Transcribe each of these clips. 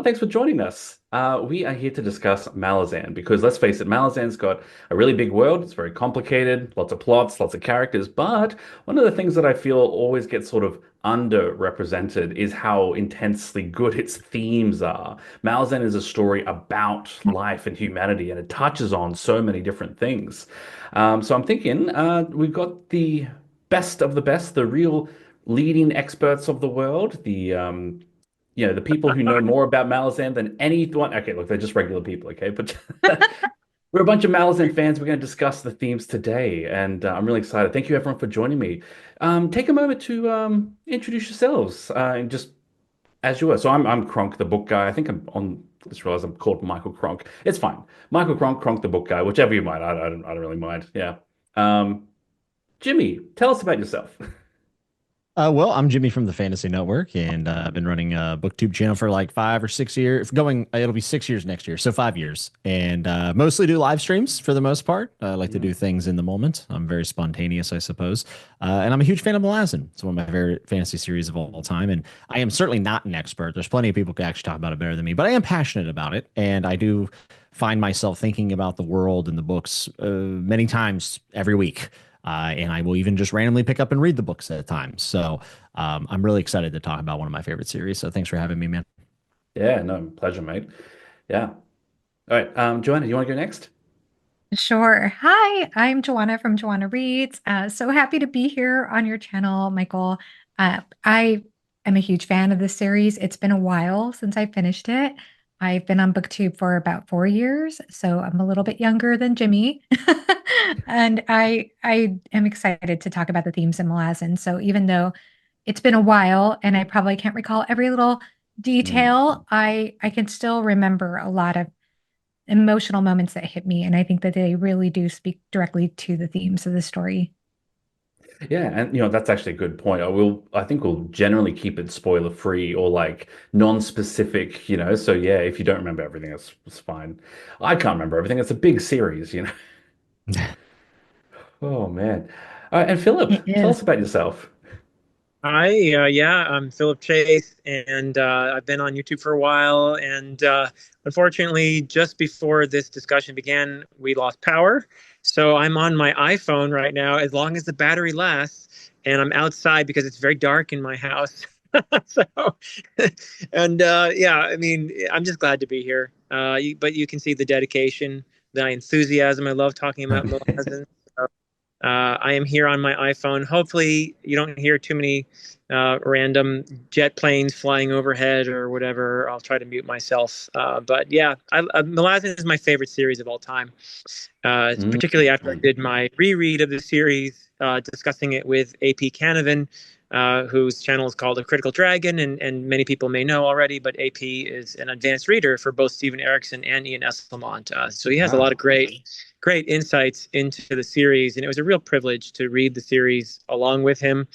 everyone. Thanks for joining us. We are here to discuss Malazan because let's face it, Malazan's got a really big world. It's very complicated, lots of plots, lots of characters. But one of the things that I feel always gets sort of underrepresented is how intensely good its themes are. Malazan is a story about life and humanity, and it touches on so many different things. So I'm thinking we've got the best of the best, the real leading experts of the world, the people who know more about Malazan than anyone. Okay, look, they're just regular people, okay? But we're a bunch of Malazan fans. We're going to discuss the themes today, and I'm really excited. Thank you, everyone, for joining me. Take a moment to introduce yourselves, and just as you are. So I'm Kronk, the book guy. I think I'm on. Just realized I'm called Michael Kronk. It's fine. Michael Kronk, Kronk the book guy, whichever you mind. I don't really mind. Yeah. Um, Jimmy, tell us about yourself. Well, I'm Jimmy from the Fantasy Network, and I've been running a Booktube channel for like 5 or 6 years. It'll be 6 years next year, so 5 years. And mostly do live streams for the most part. I like to do things in the moment. I'm very spontaneous, I suppose. And I'm a huge fan of Malazan. It's one of my favorite fantasy series of all time. And I am certainly not an expert. There's plenty of people who can actually talk about it better than me, but I am passionate about it. And I do find myself thinking about the world and the books many times every week. And I will even just randomly pick up and read the books at a time. So I'm really excited to talk about one of my favorite series. So thanks for having me, man. Yeah, no, pleasure, mate. Yeah. All right, Joanna, you want to go next? Sure. Hi, I'm Johanna from Johanna Reads. So happy to be here on your channel, Michael. I am a huge fan of this series. It's been a while since I finished it. I've been on BookTube for about 4 years, so I'm a little bit younger than Jimmy. And I am excited to talk about the themes in Malazan. So even though it's been a while and I probably can't recall every little Mm. detail, I can still remember a lot of emotional moments that hit me. And I think that they really do speak directly to the themes of the story. Yeah, and that's actually a good point. I think we'll generally keep it spoiler free or like non-specific, So yeah, if you don't remember everything, it's fine. I can't remember everything. It's a big series. Oh man. All right, and Philip, It tell us is. about yourself. Hi, yeah, I'm Phillip Chase, and I've been on YouTube for a while. And unfortunately, just before this discussion began, we lost power. So I'm on my iPhone right now, as long as the battery lasts, and I'm outside because it's very dark in my house. So, and yeah, I mean, I'm just glad to be here. But you can see the dedication, the enthusiasm. I love talking about Malazan. I am here on my iPhone. Hopefully, you don't hear too many random jet planes flying overhead or whatever. I'll try to mute myself. But yeah, Malazan is my favorite series of all time, Mm. particularly after I did my reread of the series, discussing it with AP Canavan, whose channel is called A Critical Dragon, and many people may know already, but AP is an advanced reader for both Steven Erikson and Ian Esselmont. So he has a lot of Wow. great insights into the series, and it was a real privilege to read the series along with him.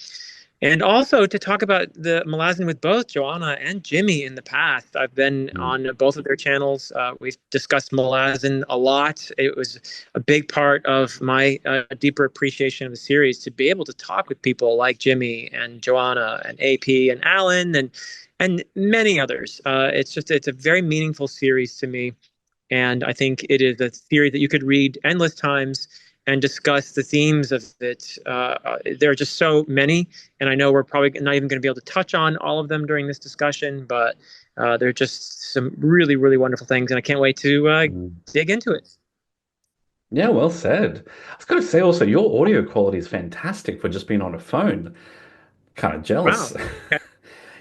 And also to talk about the Malazan with both Joanna and Jimmy in the past. I've been Mm. on both of their channels. We've discussed Malazan a lot. It was a big part of my deeper appreciation of the series to be able to talk with people like Jimmy and Joanna and AP and Alan and many others. It's a very meaningful series to me, and I think it is a theory that you could read endless times and discuss the themes of it. There are just so many, and I know we're probably not even going to be able to touch on all of them during this discussion, but there are just some really, really wonderful things, and I can't wait to Mm. dig into it. Yeah, well said. I was going to say also, your audio quality is fantastic for just being on a phone. Kind of jealous. Wow. Okay.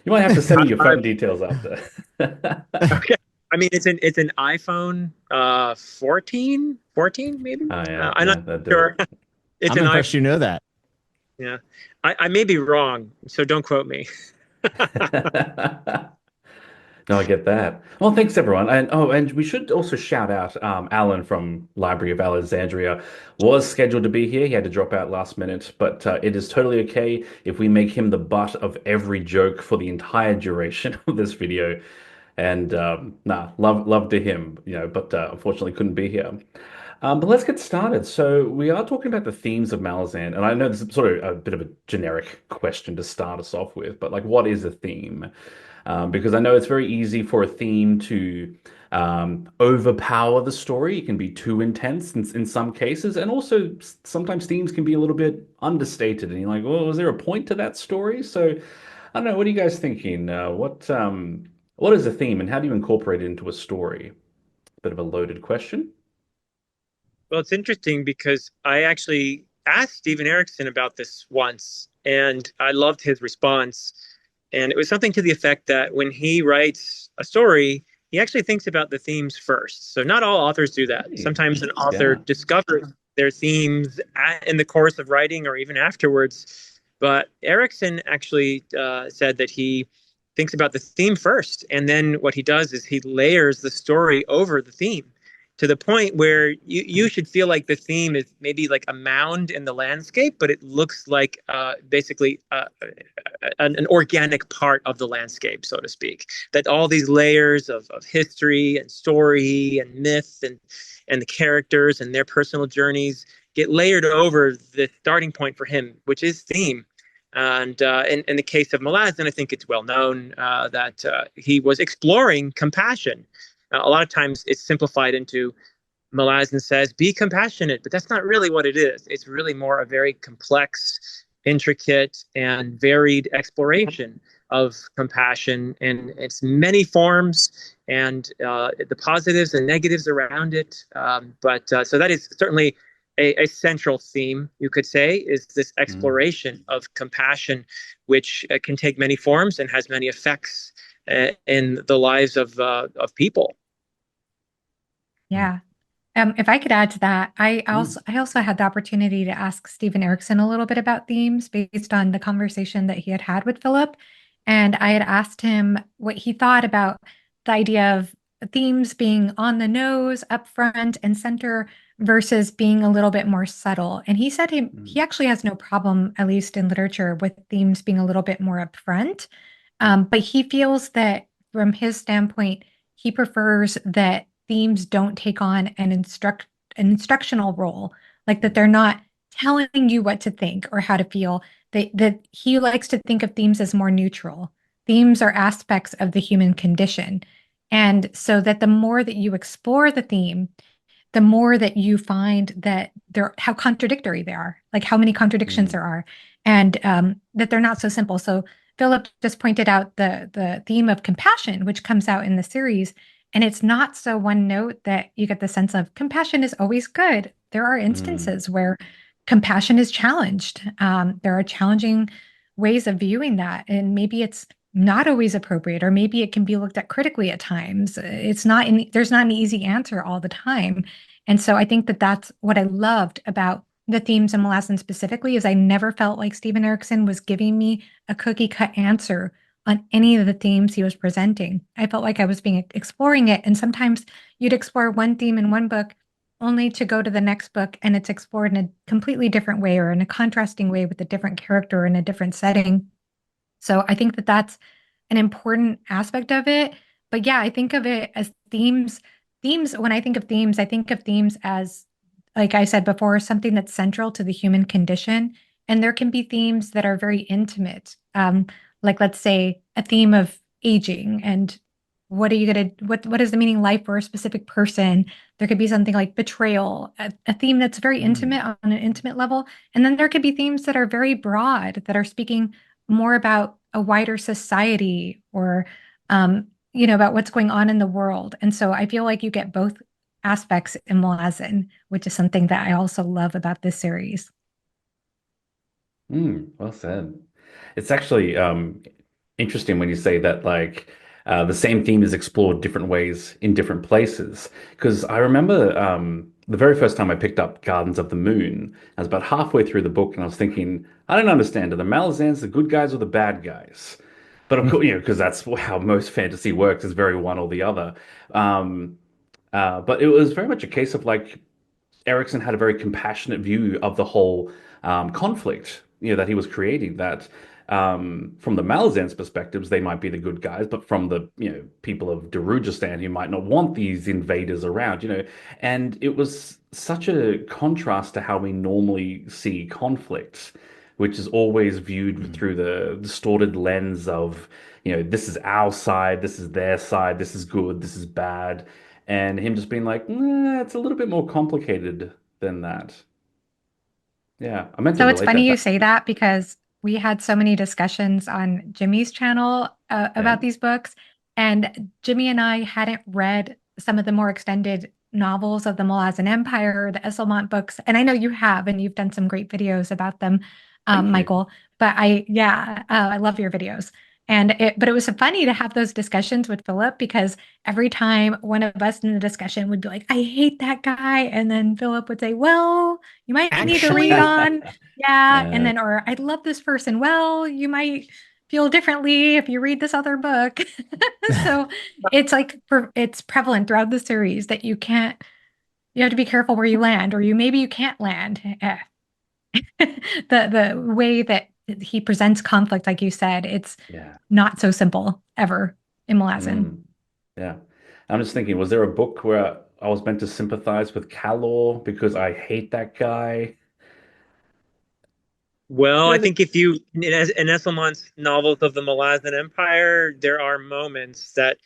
You might have to send I, me your I, phone details after. okay. I mean, it's an iPhone 14 maybe. Oh yeah, I'm not yeah, that'd do sure. it. It's I'm an iPhone. impressed you know that. Yeah, I may be wrong, so don't quote me. No, I get that. Well, thanks everyone. And we should also shout out Alan from Library of Alexandria was scheduled to be here. He had to drop out last minute, but it is totally okay if we make him the butt of every joke for the entire duration of this video. And nah, love to him, but unfortunately couldn't be here. But let's get started. So we are talking about the themes of Malazan, and I know this is sort of a bit of a generic question to start us off with, but like, what is a theme? because I know it's very easy for a theme to overpower the story. It can be too intense in some cases, and also sometimes themes can be a little bit understated. And you're like, well, was there a point to that story? So I don't know. What are you guys thinking? What is a theme, and how do you incorporate it into a story? Bit of a loaded question. Well, it's interesting because I actually asked Steven Erikson about this once, and I loved his response. And it was something to the effect that when he writes a story, he actually thinks about the themes first. So not all authors do that. Hey, Sometimes an author yeah. discovers their themes in the course of writing or even afterwards. But Erikson actually said that he thinks about the theme first. And then what he does is he layers the story over the theme to the point where you should feel like the theme is maybe like a mound in the landscape, but it looks like basically an organic part of the landscape, so to speak. That all these layers of history and story and myth and the characters and their personal journeys get layered over the starting point for him, which is theme. And in the case of Malazan, I think it's well known that he was exploring compassion. A lot of times it's simplified into Malazan says, be compassionate, but that's not really what it is. It's really more a very complex, intricate, and varied exploration of compassion and its many forms and the positives and negatives around it. So that is certainly a central theme, you could say, is this Mm. exploration of compassion, which can take many forms and has many effects in the lives of people. Yeah. If I could add to that, Mm. I also had the opportunity to ask Stephen Erickson a little bit about themes based on the conversation that he had had with Philip. And I had asked him what he thought about the idea of themes being on the nose, up front and center versus being a little bit more subtle. And he said he Mm. actually has no problem, at least in literature, with themes being a little bit more upfront. But he feels that from his standpoint, he prefers that themes don't take on an instructional role, like that they're not telling you what to think or how to feel. That he likes to think of themes as more neutral. Themes are aspects of the human condition. And so that the more that you explore the theme, the more that you find that they're how contradictory they are, like how many contradictions Mm. there are, and that they're not so simple. So Philip just pointed out the theme of compassion, which comes out in the series, and it's not so one note that you get the sense of compassion is always good. There are Mm. instances where compassion is challenged. There are challenging ways of viewing that, and maybe it's not always appropriate, or maybe it can be looked at critically at times. There's not an easy answer all the time. And so I think that that's what I loved about the themes in Malazan specifically is I never felt like Stephen Erickson was giving me a cookie cut answer on any of the themes he was presenting. I felt like I was being exploring it. And sometimes you'd explore one theme in one book only to go to the next book and it's explored in a completely different way or in a contrasting way with a different character in a different setting. So I think that that's an important aspect of it. But yeah, I think of it as themes. Themes, when I think of themes as, like I said before, something that's central to the human condition. And there can be themes that are very intimate. Like let's say a theme of aging and what is the meaning of life for a specific person? There could be something like betrayal, a theme that's very Mm. intimate on an intimate level. And then there could be themes that are very broad, that are speaking more about a wider society or about what's going on in the world. And so I feel like you get both aspects in Malazan, which is something that I also love about this series. Mm. Well said. It's actually interesting when you say that, like, the same theme is explored different ways in different places. Because I remember the very first time I picked up Gardens of the Moon, I was about halfway through the book and I was thinking, I don't understand. Are the Malazans the good guys or the bad guys? But of course, because that's how most fantasy works, is very one or the other. Um, but it was very much a case of like Erickson had a very compassionate view of the whole conflict, that he was creating. That from the Malazan's perspectives, they might be the good guys, but from the people of Darujistan, who might not want these invaders around, and it was such a contrast to how we normally see conflicts, which is always viewed Mm. through the distorted lens of this is our side, this is their side, this is good, this is bad. And him just being like, nah, it's a little bit more complicated than that. Yeah, I meant to So it's relate funny that you back. say that because we had so many discussions on Jimmy's channel Yeah. about these books. And Jimmy and I hadn't read some of the more extended novels of the Malazan Empire, the Esselmont books. And I know you have, and you've done some great videos about them, Thank you. Michael. But I love your videos. But it was funny to have those discussions with Philip because every time one of us in the discussion would be like, I hate that guy. And then Philip would say, well, you might need to read Actually, on. Yeah. And Uh, then, or I love this person. Well, you might feel differently if you read this other book. So it's like, it's prevalent throughout the series that you have to be careful where you land, or maybe you can't land. The way that he presents conflict, like you said, it's yeah. not so simple ever in Malazan. Mm, yeah. I'm just thinking, was there a book where I was meant to sympathize with Calor because I hate that guy? Well, I Yeah, think if you in Esselmont's novels of the Malazan Empire, there are moments that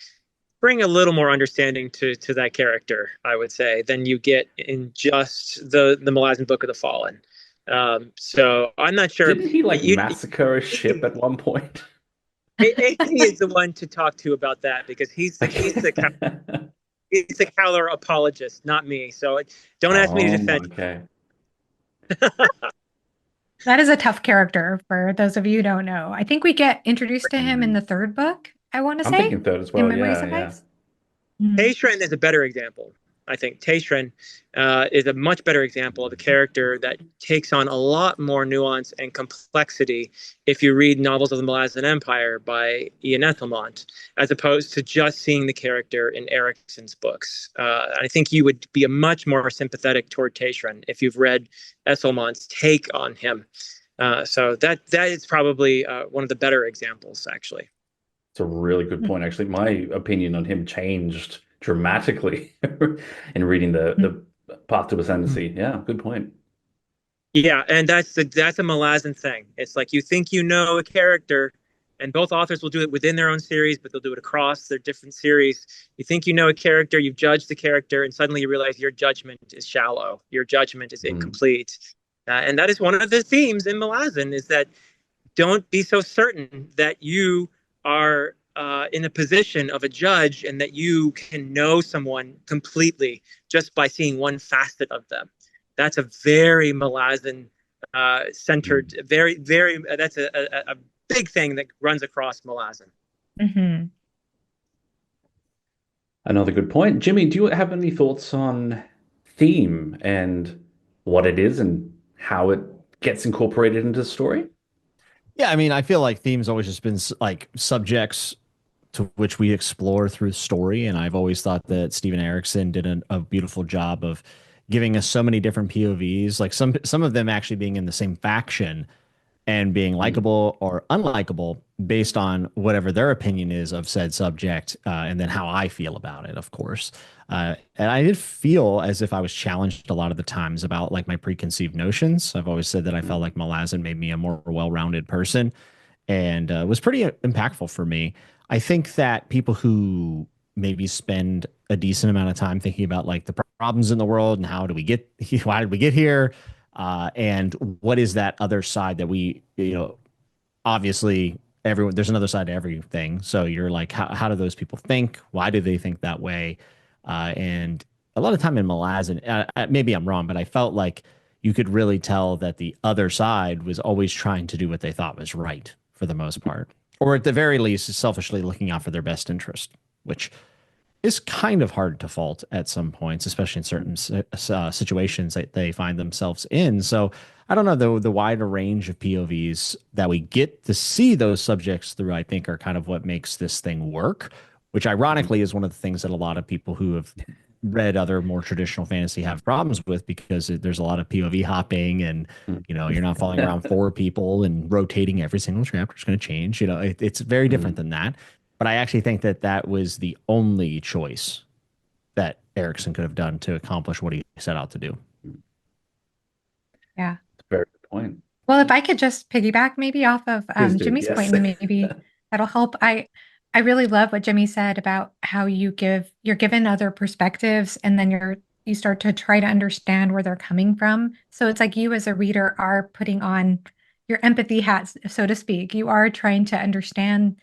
bring a little more understanding to that character, I would say, than you get in just the Malazan Book of the Fallen. So I'm not sure. didn't he like You, massacre a ship at one point? Anthony is the one to talk to about that because he's the Cowler apologist, not me. So don't ask me to Oh, defend. okay. That is a tough character for those of you who don't know. I think we get introduced to him in Mm. the third book, I want to I'm say, thinking third as in well. Memory Yeah, yeah. Suffice. Mhm. Tayshren is a better example. I think Tayshren is a much better example of a character that takes on a lot more nuance and complexity if you read novels of the Malazan Empire by Ian Ethelmont, as opposed to just seeing the character in Erickson's books. I think you would be a much more sympathetic toward Tayshren if you've read Esselmont's take on him. So that is probably one of the better examples, actually. It's a really good point. Actually, my opinion on him changed dramatically in reading the Path to Ascendancy. Yeah, good point. Yeah, and that's a Malazan thing. It's like you think you know a character, and both authors will do it within their own series, but they'll do it across their different series. You think you know a character, you've judged the character, and suddenly you realize your judgment is shallow, your judgment is Mm, incomplete, and that is one of the themes in Malazan is that don't be so certain that you are in a position of a judge and that you can know someone completely just by seeing one facet of them. That's a very Malazan centered, mm. very, that's a big thing that runs across Malazan. Mhm. Another good point. Jimmy, do you have any thoughts on theme and what it is and how it gets incorporated into the story? yeah, I mean, I feel like themes always just been like subjects to which we explore through story. And I've always thought that Steven Erikson did a beautiful job of giving us so many different POVs, like some of them actually being in the same faction and being Mm, likable or unlikable based on whatever their opinion is of said subject, and then how I feel about it, of course. And I did feel as if I was challenged a lot of the times about like my preconceived notions. I've always said that I felt mm, like Malazan made me a more well-rounded person and was pretty impactful for me. I think that people who maybe spend a decent amount of time thinking about like the problems in the world and how do we get why did we get here, and what is that other side that we obviously everyone there's another side to everything. So you're like how do those people think? Why do they think that way? And a lot of time in Malazan, maybe I'm wrong, but I felt like you could really tell that the other side was always trying to do what they thought was right for the most part, or at the very least, selfishly looking out for their best interest, which is kind of hard to fault at some points, especially in certain situations that they find themselves in. So I don't know, the wider range of POVs that we get to see those subjects through, I think, are kind of what makes this thing work, which mm, ironically is one of the things that a lot of people who have read other more traditional fantasy have problems with because there's a lot of POV hopping and mm. you're not following around four people and rotating every single chapter is going to change. It's very different Mm. than that. But I actually think that that was the only choice that Erickson could have done to accomplish what he set out to do. Yeah. Very good point. Well, if I could just piggyback maybe off of Please do. Jimmy's Yes. point and maybe That'll help. I really love what Jimmy said about how you're given other perspectives and then you start to try to understand where they're coming from. So it's like you as a reader are putting on your empathy hats, so to speak. You are trying to understand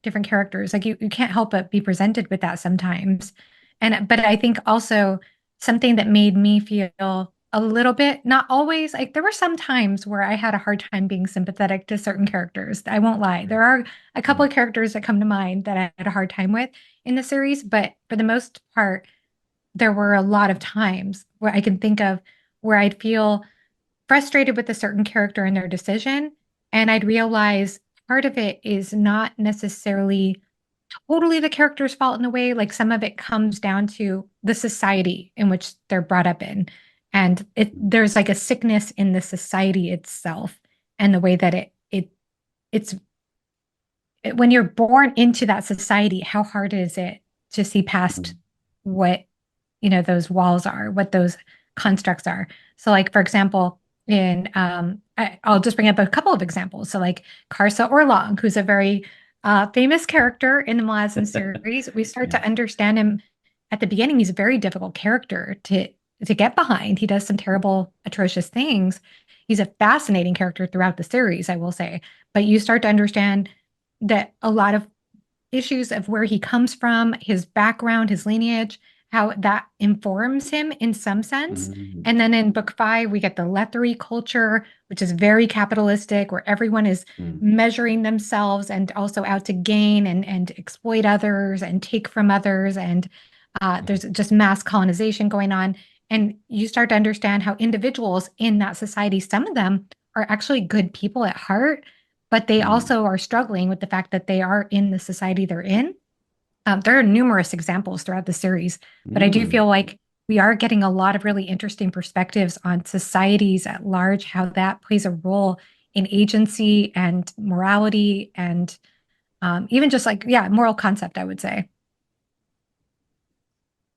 different characters. Like you can't help but be presented with that sometimes. But I think also something that made me feel a little bit, not always, like there were some times where I had a hard time being sympathetic to certain characters. I won't lie. There are a couple of characters that come to mind that I had a hard time with in the series, but for the most part, there were a lot of times where I can think of where I'd feel frustrated with a certain character and their decision. And I'd realize part of it is not necessarily totally the character's fault in a way. Like some of it comes down to the society in which they're brought up in. And there's like a sickness in the society itself and the way that it's when you're born into that society, how hard is it to see past what, those walls are, what those constructs are. So like, for example, I'll just bring up a couple of examples. So like Karsa Orlong, who's a very famous character in the Malazan series. We start to understand him at the beginning. He's a very difficult character to get behind. He does some terrible, atrocious things. He's a fascinating character throughout the series, I will say. But you start to understand that a lot of issues of where he comes from, his background, his lineage, how that informs him in some sense. And then in book 5, we get the Lethery culture, which is very capitalistic, where everyone is measuring themselves and also out to gain and exploit others and take from others. And there's just mass colonization going on. And you start to understand how individuals in that society, some of them are actually good people at heart, but they also are struggling with the fact that they are in the society they're in. There are numerous examples throughout the series, but I do feel like we are getting a lot of really interesting perspectives on societies at large, how that plays a role in agency and morality and even just like, moral concept, I would say.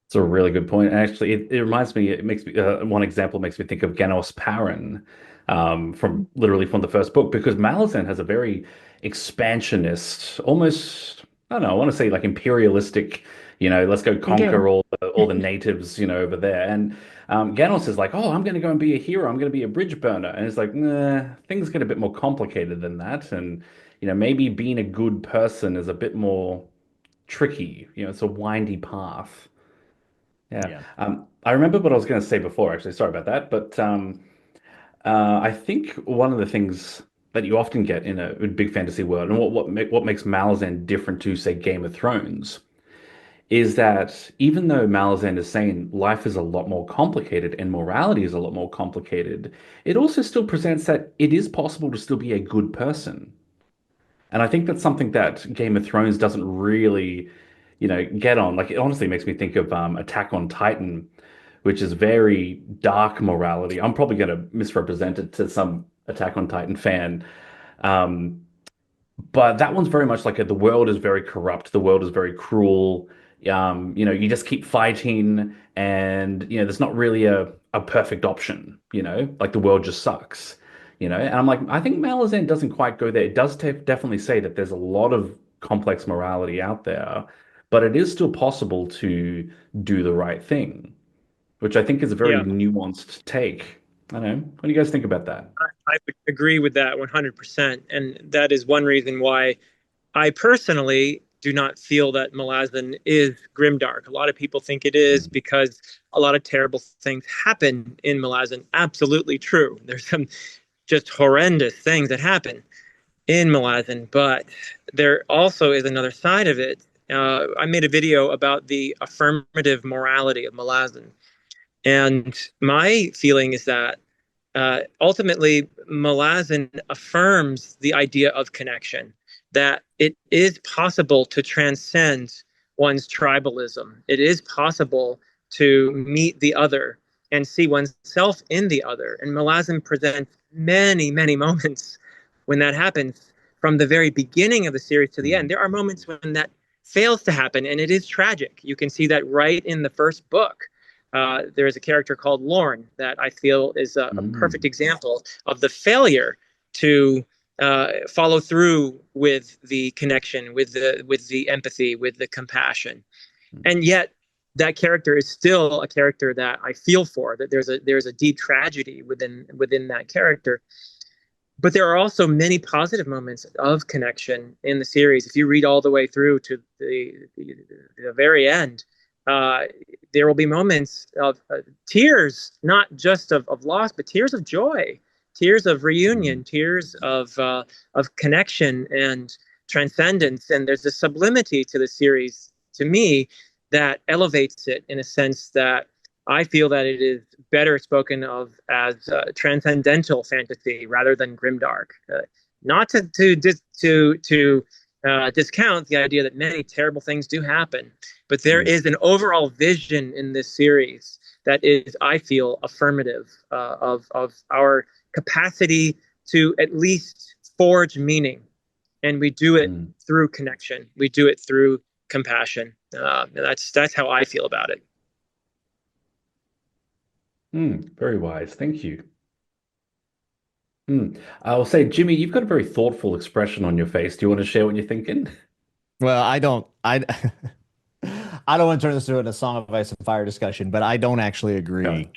It's a really good point. And actually, it reminds me, it makes me, one example makes me think of Ganos Paran from literally from the first book, because Malazan has a very expansionist, almost, I don't know, I want to say like imperialistic, let's go They do. conquer all the natives, over there. And Ganos is like, oh, I'm going to go and be a hero. I'm going to be a bridge burner. And it's like, nah, things get a bit more complicated than that. And, maybe being a good person is a bit more tricky. It's a windy path. Yeah. Yeah. I remember what I was going to say before, actually. Sorry about that. But I think one of the things that you often get in a big fantasy world, and what makes Malazan different to, say, Game of Thrones, is that even though Malazan is saying life is a lot more complicated and morality is a lot more complicated, it also still presents that it is possible to still be a good person. And I think that's something that Game of Thrones doesn't really, get on. Like, it honestly makes me think of Attack on Titan, which is very dark morality. I'm probably going to misrepresent it to some Attack on Titan fan. Um, but that one's very much like the world is very corrupt. The world is very cruel. You just keep fighting, and there's not really a perfect option. Like the world just sucks. And I'm like, I think Malazan doesn't quite go there. It does definitely say that there's a lot of complex morality out there, but it is still possible to do the right thing, which I think is a very Yeah, nuanced take. I don't know. What do you guys think about that? I would agree with that 100%. And that is one reason why I personally do not feel that Malazan is grimdark. A lot of people think it is Mm. because a lot of terrible things happen in Malazan. Absolutely true. There's some just horrendous things that happen in Malazan, but there also is another side of it. I made a video about the affirmative morality of Malazan. And my feeling is that ultimately, Malazan affirms the idea of connection, that it is possible to transcend one's tribalism. It is possible to meet the other and see oneself in the other. And Malazan presents many, many moments when that happens from the very beginning of the series to the end. Mm. There are moments when that fails to happen, and it is tragic. You can see that right in the first book. There is a character called Lorne that I feel is a perfect Mm. example of the failure to follow through with the connection, with the empathy, with the compassion. And yet that character is still a character that I feel for, that there's a deep tragedy within that character. But there are also many positive moments of connection in the series. If you read all the way through to the very end, there will be moments of tears, not just of loss, but tears of joy, tears of reunion, tears of connection and transcendence. And there's a sublimity to the series, to me, that elevates it in a sense that I feel that it is better spoken of as transcendental fantasy rather than grimdark. Not to discount the idea that many terrible things do happen, but there is an overall vision in this series that is, I feel, affirmative of our capacity to at least forge meaning, and we do it through connection. We do it through compassion. And that's how I feel about it. Very wise. Thank you. I'll say, Jimmy, you've got a very thoughtful expression on your face. Do you want to share what you're thinking? Well, I don't I don't want to turn this into a Song of Ice and Fire discussion, but I don't actually agree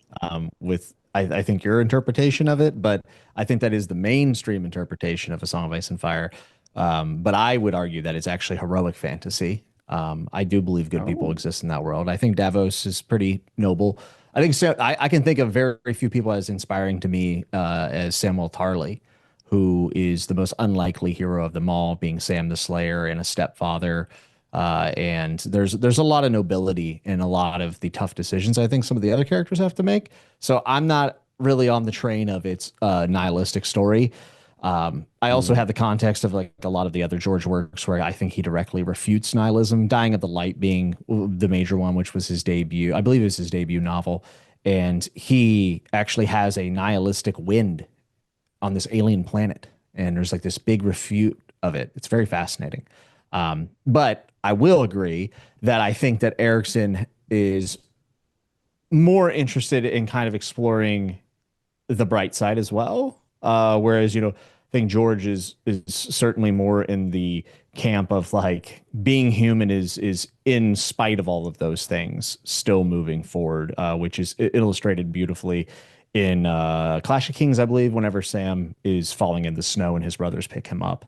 with I think your interpretation of it, but I think that is the mainstream interpretation of A Song of Ice and Fire. But I would argue that it's actually heroic fantasy. I do believe good people exist in that world. I think Davos is pretty noble. I think I can think of very few people as inspiring to me as Samwell Tarly, who is the most unlikely hero of them all, being Sam the Slayer and a stepfather. And there's a lot of nobility in a lot of the tough decisions I think some of the other characters have to make. So I'm not really on the train of its nihilistic story. I also have the context of like a lot of the other George works where I think he directly refutes nihilism, Dying of the Light being the major one, which was his debut. I believe it was his debut novel. And he actually has a nihilistic wind on this alien planet. And there's like this big refute of it. It's very fascinating. But I will agree that I think that Erikson is more interested in kind of exploring the bright side as well. Whereas, I think George is certainly more in the camp of like being human is in spite of all of those things still moving forward, which is illustrated beautifully in Clash of Kings, I believe, whenever Sam is falling in the snow and his brothers pick him up,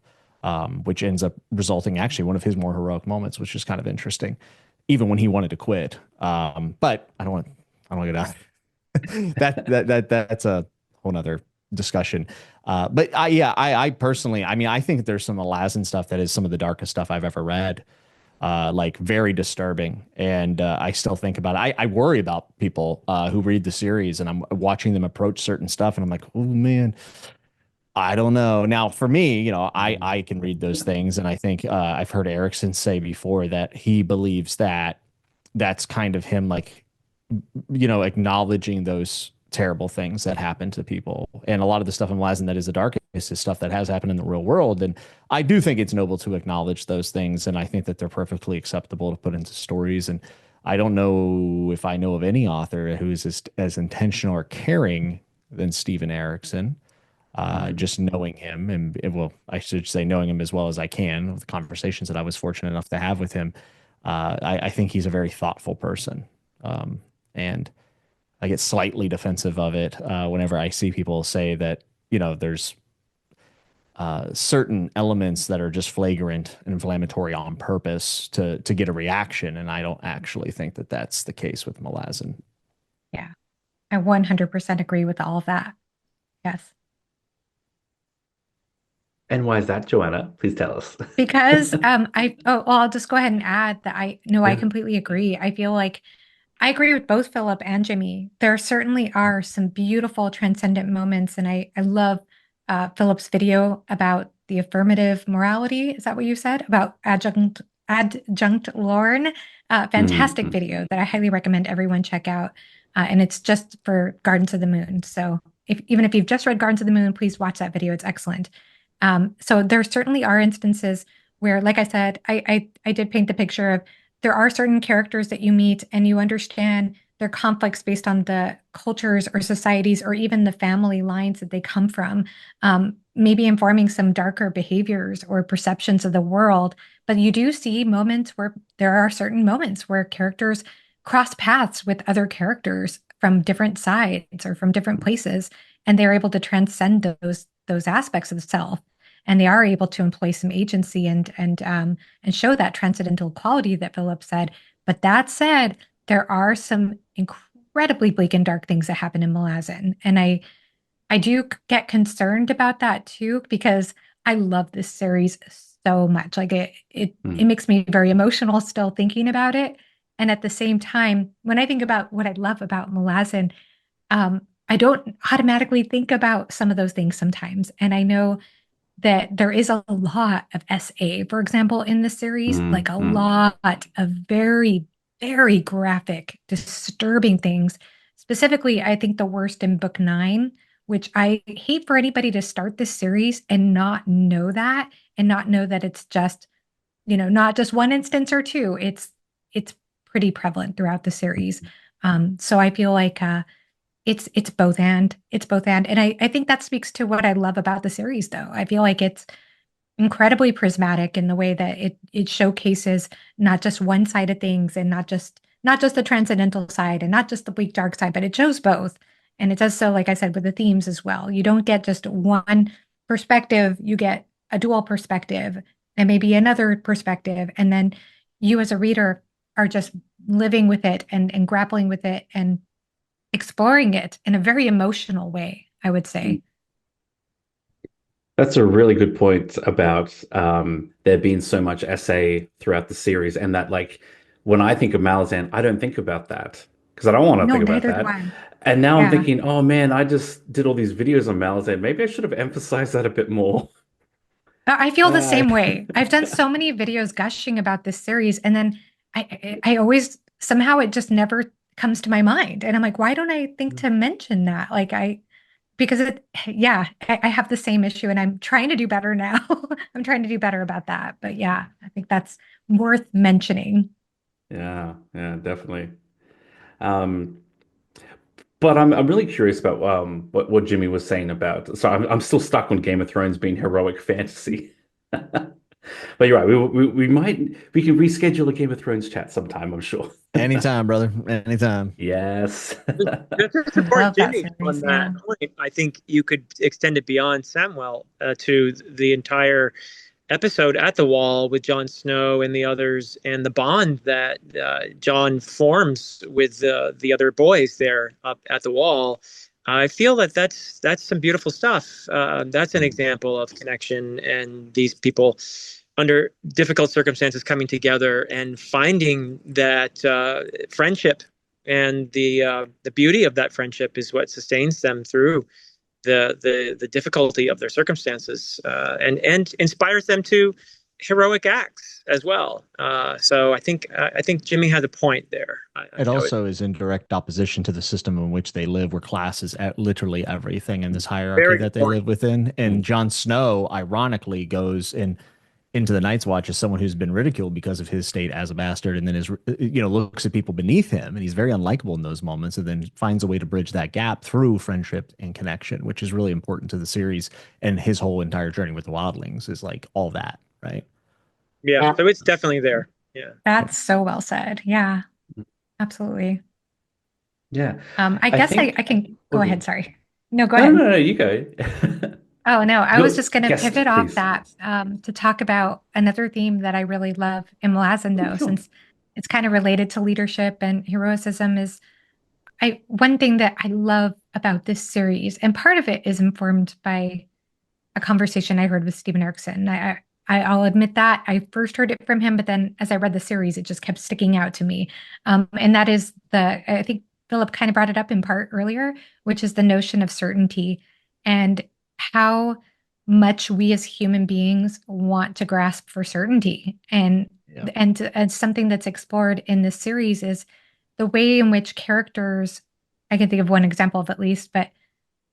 which ends up resulting actually one of his more heroic moments, which is kind of interesting, even when he wanted to quit. But I don't want to get out. That's a whole nother discussion. But I personally, I think there's some Malazan stuff that is some of the darkest stuff I've ever read, like very disturbing. And I still think about it. I worry about people who read the series, and I'm watching them approach certain stuff, and I'm like, oh man, I don't know. Now, for me, I can read those things, and I think I've heard Erikson say before that he believes that that's kind of him, like, acknowledging those terrible things that happen to people. And a lot of the stuff in Malazan that is the darkest is stuff that has happened in the real world. And I do think it's noble to acknowledge those things. And I think that they're perfectly acceptable to put into stories. And I don't know if I know of any author who's as intentional or caring than Stephen Erikson. Just knowing him, and well, I should say knowing him as well as I can, with the conversations that I was fortunate enough to have with him. I think he's a very thoughtful person. And I get slightly defensive of it whenever I see people say that, there's certain elements that are just flagrant and inflammatory on purpose to get a reaction. And I don't actually think that that's the case with Malazan. Yeah, I 100% agree with all of that. Yes. And why is that, Johanna? Please tell us. Because I'll just go ahead and add that I completely agree. I feel like I agree with both Philip and Jimmy. There certainly are some beautiful transcendent moments, and I love Philip's video about the affirmative morality. Is that what you said? About adjunct Lorne? Fantastic video that I highly recommend everyone check out. And it's just for Gardens of the Moon. So even if you've just read Gardens of the Moon, please watch that video. It's excellent. So there certainly are instances where, like I said, I did paint the picture of there are certain characters that you meet and you understand their conflicts based on the cultures or societies or even the family lines that they come from. maybe informing some darker behaviors or perceptions of the world. But you do see moments where there are certain moments where characters cross paths with other characters from different sides or from different places, and they're able to transcend those aspects of the self, and they are able to employ some agency and show that transcendental quality that Philip said. But that said, there are some incredibly bleak and dark things that happen in Malazan, and I do get concerned about that too, because I love this series so much. Like it Mm, makes me very emotional still thinking about it. And at the same time, when I think about what I love about Malazan, I don't automatically think about some of those things sometimes. And I know that there is a lot of SA, for example, in the series, like a mm. lot of very, very graphic, disturbing things. Specifically, I think the worst in book 9, which I hate for anybody to start this series and not know that, and not know that it's just, not just one instance or two. It's pretty prevalent throughout the series. So I feel like it's both and and I think that speaks to what I love about the series, though. I feel like it's incredibly prismatic in the way that it showcases not just one side of things, and not just the transcendental side, and not just the bleak dark side, but it shows both. And it does so, like I said, with the themes as well. You don't get just one perspective, you get a dual perspective and maybe another perspective, and then you as a reader are just living with it and grappling with it and exploring it in a very emotional way, I would say. That's a really good point about there being so much essay throughout the series, and that like when I think of Malazan, I don't think about that because I don't want to No, think about neither do that. I. And now I'm Yeah. thinking, oh man, I just did all these videos on Malazan. Maybe I should have emphasized that a bit more. I feel the Uh, same way. I've done so many videos gushing about this series, and then I always somehow it just never comes to my mind. And I'm like, why don't I think to mention that? Because yeah, I have the same issue, and I'm trying to do better now. I'm trying to do better about that. But yeah, I think that's worth mentioning. yeah, yeah, definitely. Um, but I'm really curious about what Jimmy was saying about. So I'm still stuck on Game of Thrones being heroic fantasy. But you're right. We can reschedule a Game of Thrones chat sometime, I'm sure. Anytime, brother. Anytime. Yes. Just to I support love that Jimmy series. on that Yeah. point, I think you could extend it beyond Samwell to the entire episode at the wall with Jon Snow and the others, and the bond that Jon forms with the other boys there up at the wall. I feel that that's some beautiful stuff. That's an example of connection and these people under difficult circumstances coming together and finding that friendship, and the beauty of that friendship is what sustains them through the difficulty of their circumstances, and inspires them to heroic acts as well. So I think Jimmy has a point there. It I would, also is in direct opposition to the system in which they live, where class is at literally everything in this hierarchy very that good they point. live within. And Mm. Jon Snow, ironically, goes into the Night's Watch as someone who's been ridiculed because of his state as a bastard, and then looks at people beneath him, and he's very unlikable in those moments, and then finds a way to bridge that gap through friendship and connection, which is really important to the series. And his whole entire journey with the wildlings is like all that, right? Yeah, so it's definitely there. Yeah. Yeah. That's so well said. Yeah, absolutely. Yeah. I I guess I think can go okay. ahead. Sorry. No, go No, ahead. no, no, you go. Oh, no, I was Go just going to guest, pivot off please. that to talk about another theme that I really love in Malazan, Oh, though, sure. since it's kind of related to leadership and heroicism. Is I one thing that I love about this series, and part of it is informed by a conversation I heard with Stephen Erickson. I'll admit that I first heard it from him, but then as I read the series, it just kept sticking out to me. And that is I think Philip kind of brought it up in part earlier, which is the notion of certainty and how much we as human beings want to grasp for certainty. Yeah. And something that's explored in this series is the way in which characters, I can think of one example of at least, but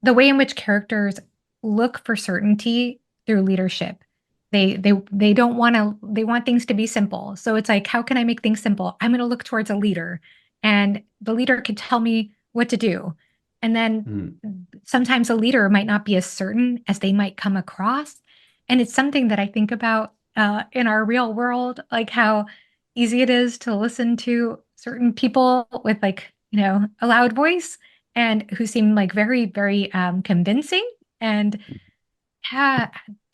the way in which characters look for certainty through leadership. They don't want to, they want things to be simple. So it's like, how can I make things simple? I'm going to look towards a leader, and the leader can tell me what to do. And then Mm. sometimes a leader might not be as certain as they might come across. And it's something that I think about in our real world, like how easy it is to listen to certain people with like, a loud voice and who seem like very, very convincing, and how,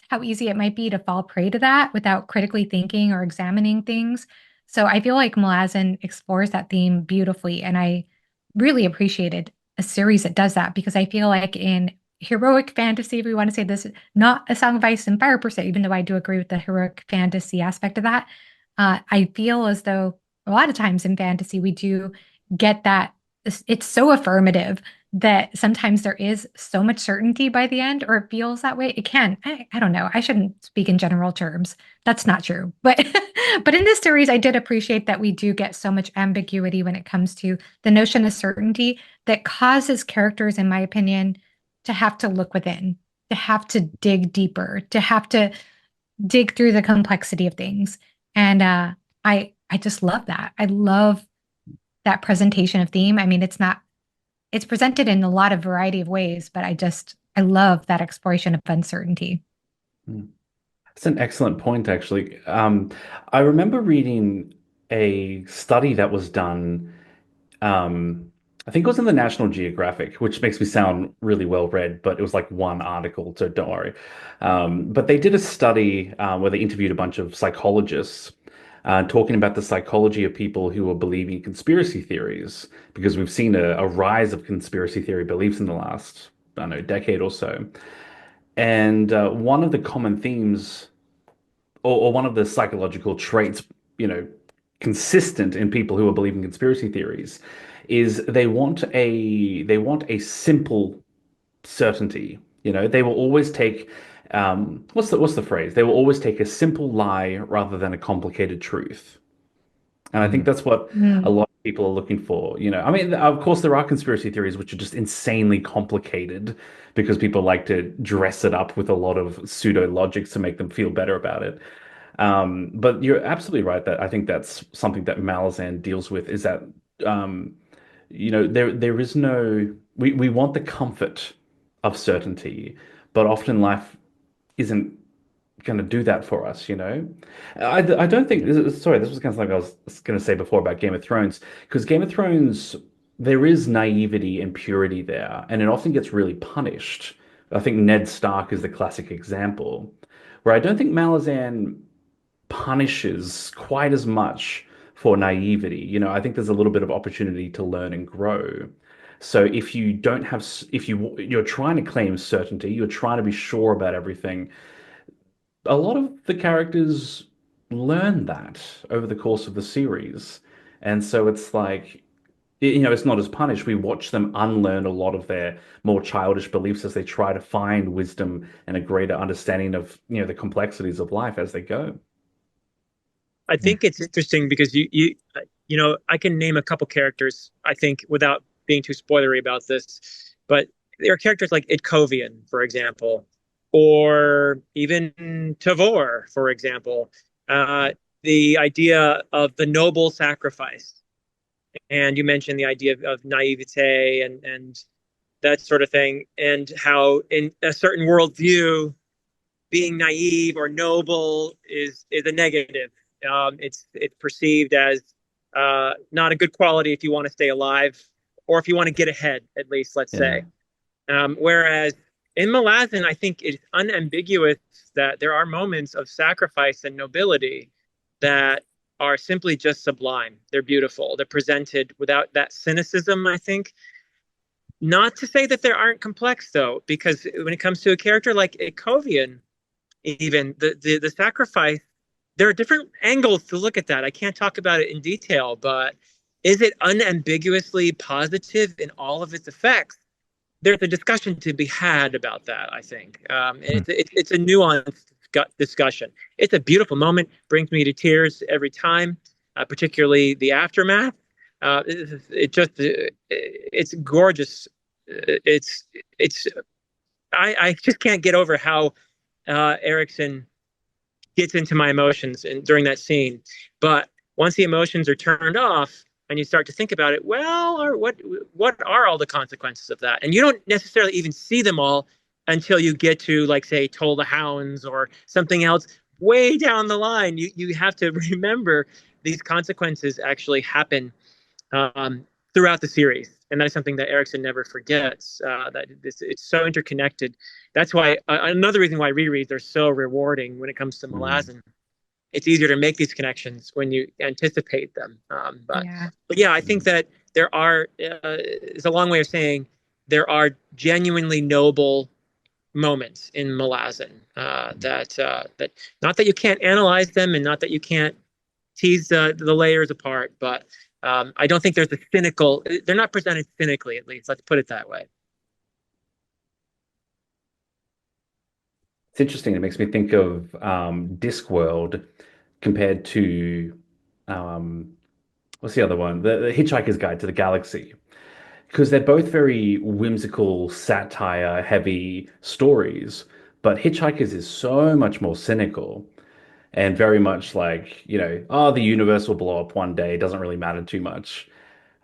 how easy it might be to fall prey to that without critically thinking or examining things. So I feel like Malazan explores that theme beautifully, and I really appreciated a series that does that, because I feel like in heroic fantasy, if we want to say this, not a Song of Ice and Fire per se, even though I do agree with the heroic fantasy aspect of that, I feel as though a lot of times in fantasy we do get that it's so affirmative that sometimes there is so much certainty by the end, or it feels that way. It can. I don't know. I shouldn't speak in general terms. That's not true. But but in this series, I did appreciate that we do get so much ambiguity when it comes to the notion of certainty that causes characters, in my opinion, to have to look within, to have to dig deeper, to have to dig through the complexity of things. And I just love that. I love that presentation of theme. I mean, it's presented in a lot of variety of ways, but I love that exploration of uncertainty. That's an excellent point, actually. I remember reading a study that was done. I think it was in the National Geographic, which makes me sound really well read, but it was like one article, so don't worry. But they did a study where they interviewed a bunch of psychologists talking about the psychology of people who are believing conspiracy theories, because we've seen a rise of conspiracy theory beliefs in the last, I don't know, decade or so. And one of the common themes, or one of the psychological traits, you know, consistent in people who are believing conspiracy theories, is they want a simple certainty. You know, they will always take what's the phrase? They will always take a simple lie rather than a complicated truth. And I think that's what a Mm. lot of people are looking for. You know, I mean, of course, there are conspiracy theories which are just insanely complicated because people like to dress it up with a lot of pseudo logic to make them feel better about it. But you're absolutely right that I think that's something that Malazan deals with, is that um, there is no, we want the comfort of certainty, but often life isn't going to do that for us, you know? I don't think, sorry, this was kind of like I was going to say before about Game of Thrones, because Game of Thrones, there is naivety and purity there, and it often gets really punished. I think Ned Stark is the classic example, where I don't think Malazan punishes quite as much for naivety. You know, I think there's a little bit of opportunity to learn and grow. So if you don't have, if you're trying to claim certainty, you're trying to be sure about everything, a lot of the characters learn that over the course of the series. And so it's like, it's not as punished. We watch them unlearn a lot of their more childish beliefs as they try to find wisdom and a greater understanding of, the complexities of life as they go. I Yeah. think it's interesting because I can name a couple characters, I think, without being too spoilery about this, but there are characters like Itkovian, for example, or even Tavor, for example. The idea of the noble sacrifice, and you mentioned the idea of naivete and that sort of thing, and how in a certain worldview, being naive or noble is a negative. It's perceived as not a good quality if you want to stay alive, or if you want to get ahead, at least, let's Yeah. say. Whereas in Malazan, I think it's unambiguous that there are moments of sacrifice and nobility that are simply just sublime. They're beautiful. They're presented without that cynicism, I think. Not to say that there aren't complex, though, because when it comes to a character like Ikovian, even the sacrifice, there are different angles to look at that. I can't talk about it in detail, but is it unambiguously positive in all of its effects? There's a discussion to be had about that, I think. And Hmm. it's a nuanced discussion. It's a beautiful moment, brings me to tears every time, particularly the aftermath. It's gorgeous. It's I just can't get over how Erickson gets into my emotions during that scene. But once the emotions are turned off, and you start to think about it, well, or what are all the consequences of that? And you don't necessarily even see them all until you get to, like, say, Toll the Hounds or something else way down the line. You have to remember these consequences actually happen throughout the series, and that's something that Erickson never forgets. It's so interconnected. That's why another reason why rereads are so rewarding when it comes to Malazan. It's easier to make these connections when you anticipate them. But yeah, I think that there are. It's a long way of saying there are genuinely noble moments in Malazan that not that you can't analyze them, and not that you can't tease the layers apart, but I don't think there's a cynical. They're not presented cynically, at least. Let's put it that way. It's interesting. It makes me think of Discworld compared to what's the other one? The Hitchhiker's Guide to the Galaxy. Because they're both very whimsical, satire-heavy stories, but Hitchhikers is so much more cynical and very much like, oh, the universe will blow up one day. It doesn't really matter too much.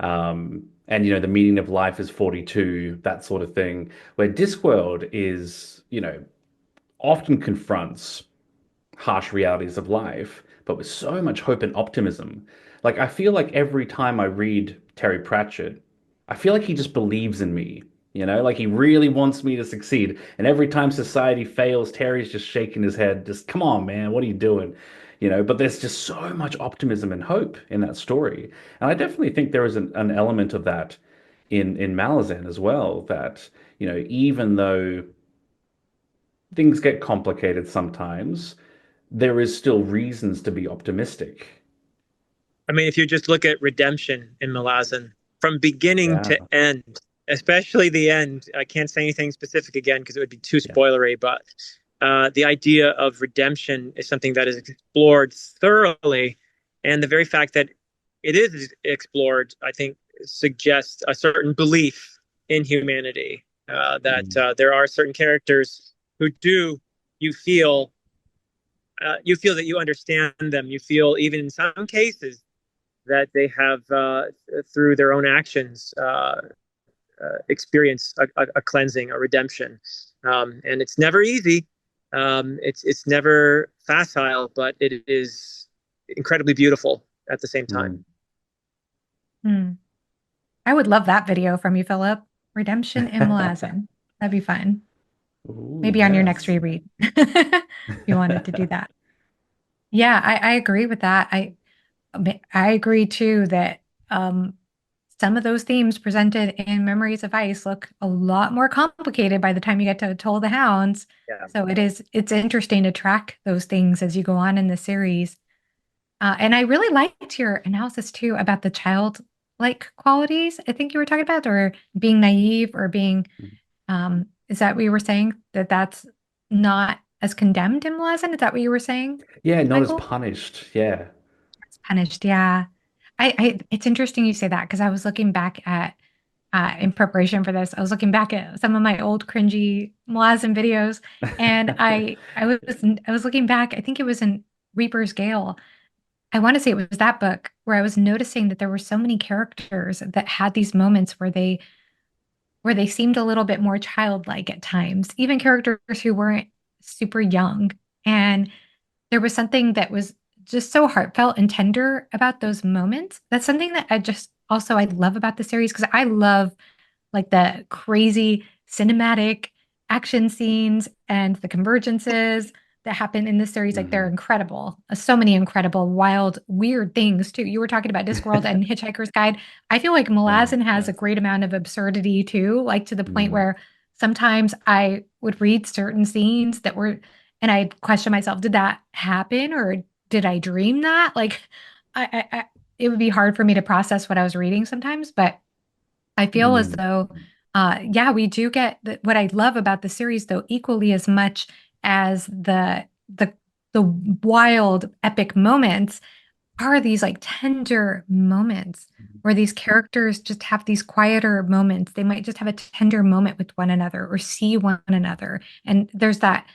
And, the meaning of life is 42, that sort of thing. Where Discworld is, often confronts harsh realities of life, but with so much hope and optimism. Like, I feel like every time I read Terry Pratchett, I feel like he just believes in me, like he really wants me to succeed. And every time society fails, Terry's just shaking his head, just, come on, man, what are you doing? But there's just so much optimism and hope in that story. And I definitely think there is an element of that in Malazan as well, that, even though things get complicated sometimes, there is still reasons to be optimistic. I mean, if you just look at redemption in Malazan from beginning Yeah. to end, especially the end, I can't say anything specific again because it would be too spoilery, but the idea of redemption is something that is explored thoroughly. And the very fact that it is explored, I think, suggests a certain belief in humanity, that there are certain characters who you feel that you understand them. You feel, even in some cases, that they have, through their own actions, experience a cleansing, a redemption. And it's never easy. It's never facile, but it is incredibly beautiful at the same time. I would love that video from you, Philip. Redemption in Malazan. That'd be fun. Ooh, maybe on your next reread if you wanted to do that. Yeah, I agree with that. I agree too that some of those themes presented in Memories of Ice look a lot more complicated by the time you get to Toll the Hounds. Yeah. So it's interesting to track those things as you go on in the series. And I really liked your analysis too about the childlike qualities I think you were talking about, or being naive, or being is that what you were saying, that that's not as condemned in Malazan? Is that what you were saying? Yeah, not Michael? as punished. Yeah. It's punished, yeah. It's interesting you say that, because I was looking back at in preparation for this, I was looking back at some of my old cringy Malazan videos, and I was looking back. I think it was in Reaper's Gale. I want to say it was that book where I was noticing that there were so many characters that had these moments where they seemed a little bit more childlike at times, even characters who weren't super young. And there was something that was just so heartfelt and tender about those moments. That's something that I love about the series, because I love like the crazy cinematic action scenes and the convergences that happen in this series. Like, they're incredible. So many incredible, wild, weird things too. You were talking about Discworld and Hitchhiker's Guide. I feel like Malazan has a great amount of absurdity too, like to the point where sometimes I would read certain scenes and I'd question myself, did that happen, or did I dream that? Like, it would be hard for me to process what I was reading sometimes, but I feel as though, we do get what I love about the series, though, equally as much as the wild, epic moments, are these like tender moments where these characters just have these quieter moments. They might just have a tender moment with one another or see one another. And there's that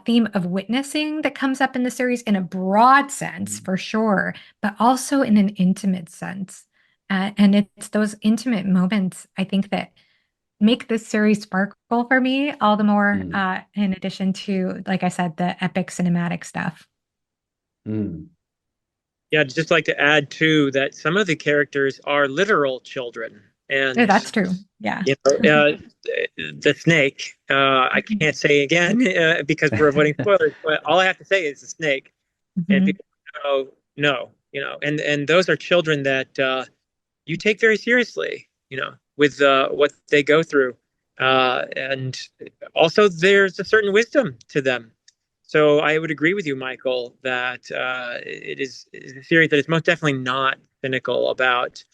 theme of witnessing that comes up in the series in a broad sense, for sure, but also in an intimate sense. And it's those intimate moments, I think, that make this series sparkle for me all the more, Mm, in addition to, like I said, the epic cinematic stuff. mm. Yeah, I'd just like to add too that some of the characters are literal children, Yeah, and that's true. Yeah. you know, the snake. I can't say again because we're avoiding spoilers, but all I have to say is the snake, and Mhm. people know, no, and those are children that you take very seriously, with what they go through. And also, there's a certain wisdom to them. So I would agree with you, Michael, that it is a series that is most definitely not cynical about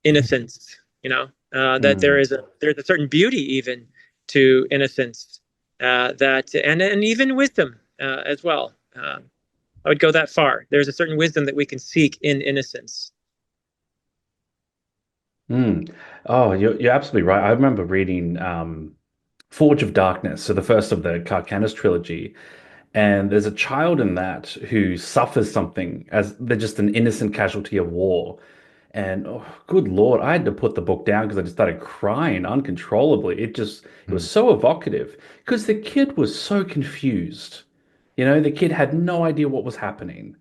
innocence. That Mm. there's a certain beauty even to innocence, that and even wisdom as well. I would go that far. There's a certain wisdom that we can seek in innocence. Mm. Oh, you're absolutely right. I remember reading Forge of Darkness, so the first of the Carcanis trilogy, and there's a child in that who suffers something as they're just an innocent casualty of war. And oh, good Lord, I had to put the book down because I just started crying uncontrollably. It was Mm. so evocative because the kid was so confused. The kid had no idea what was happening.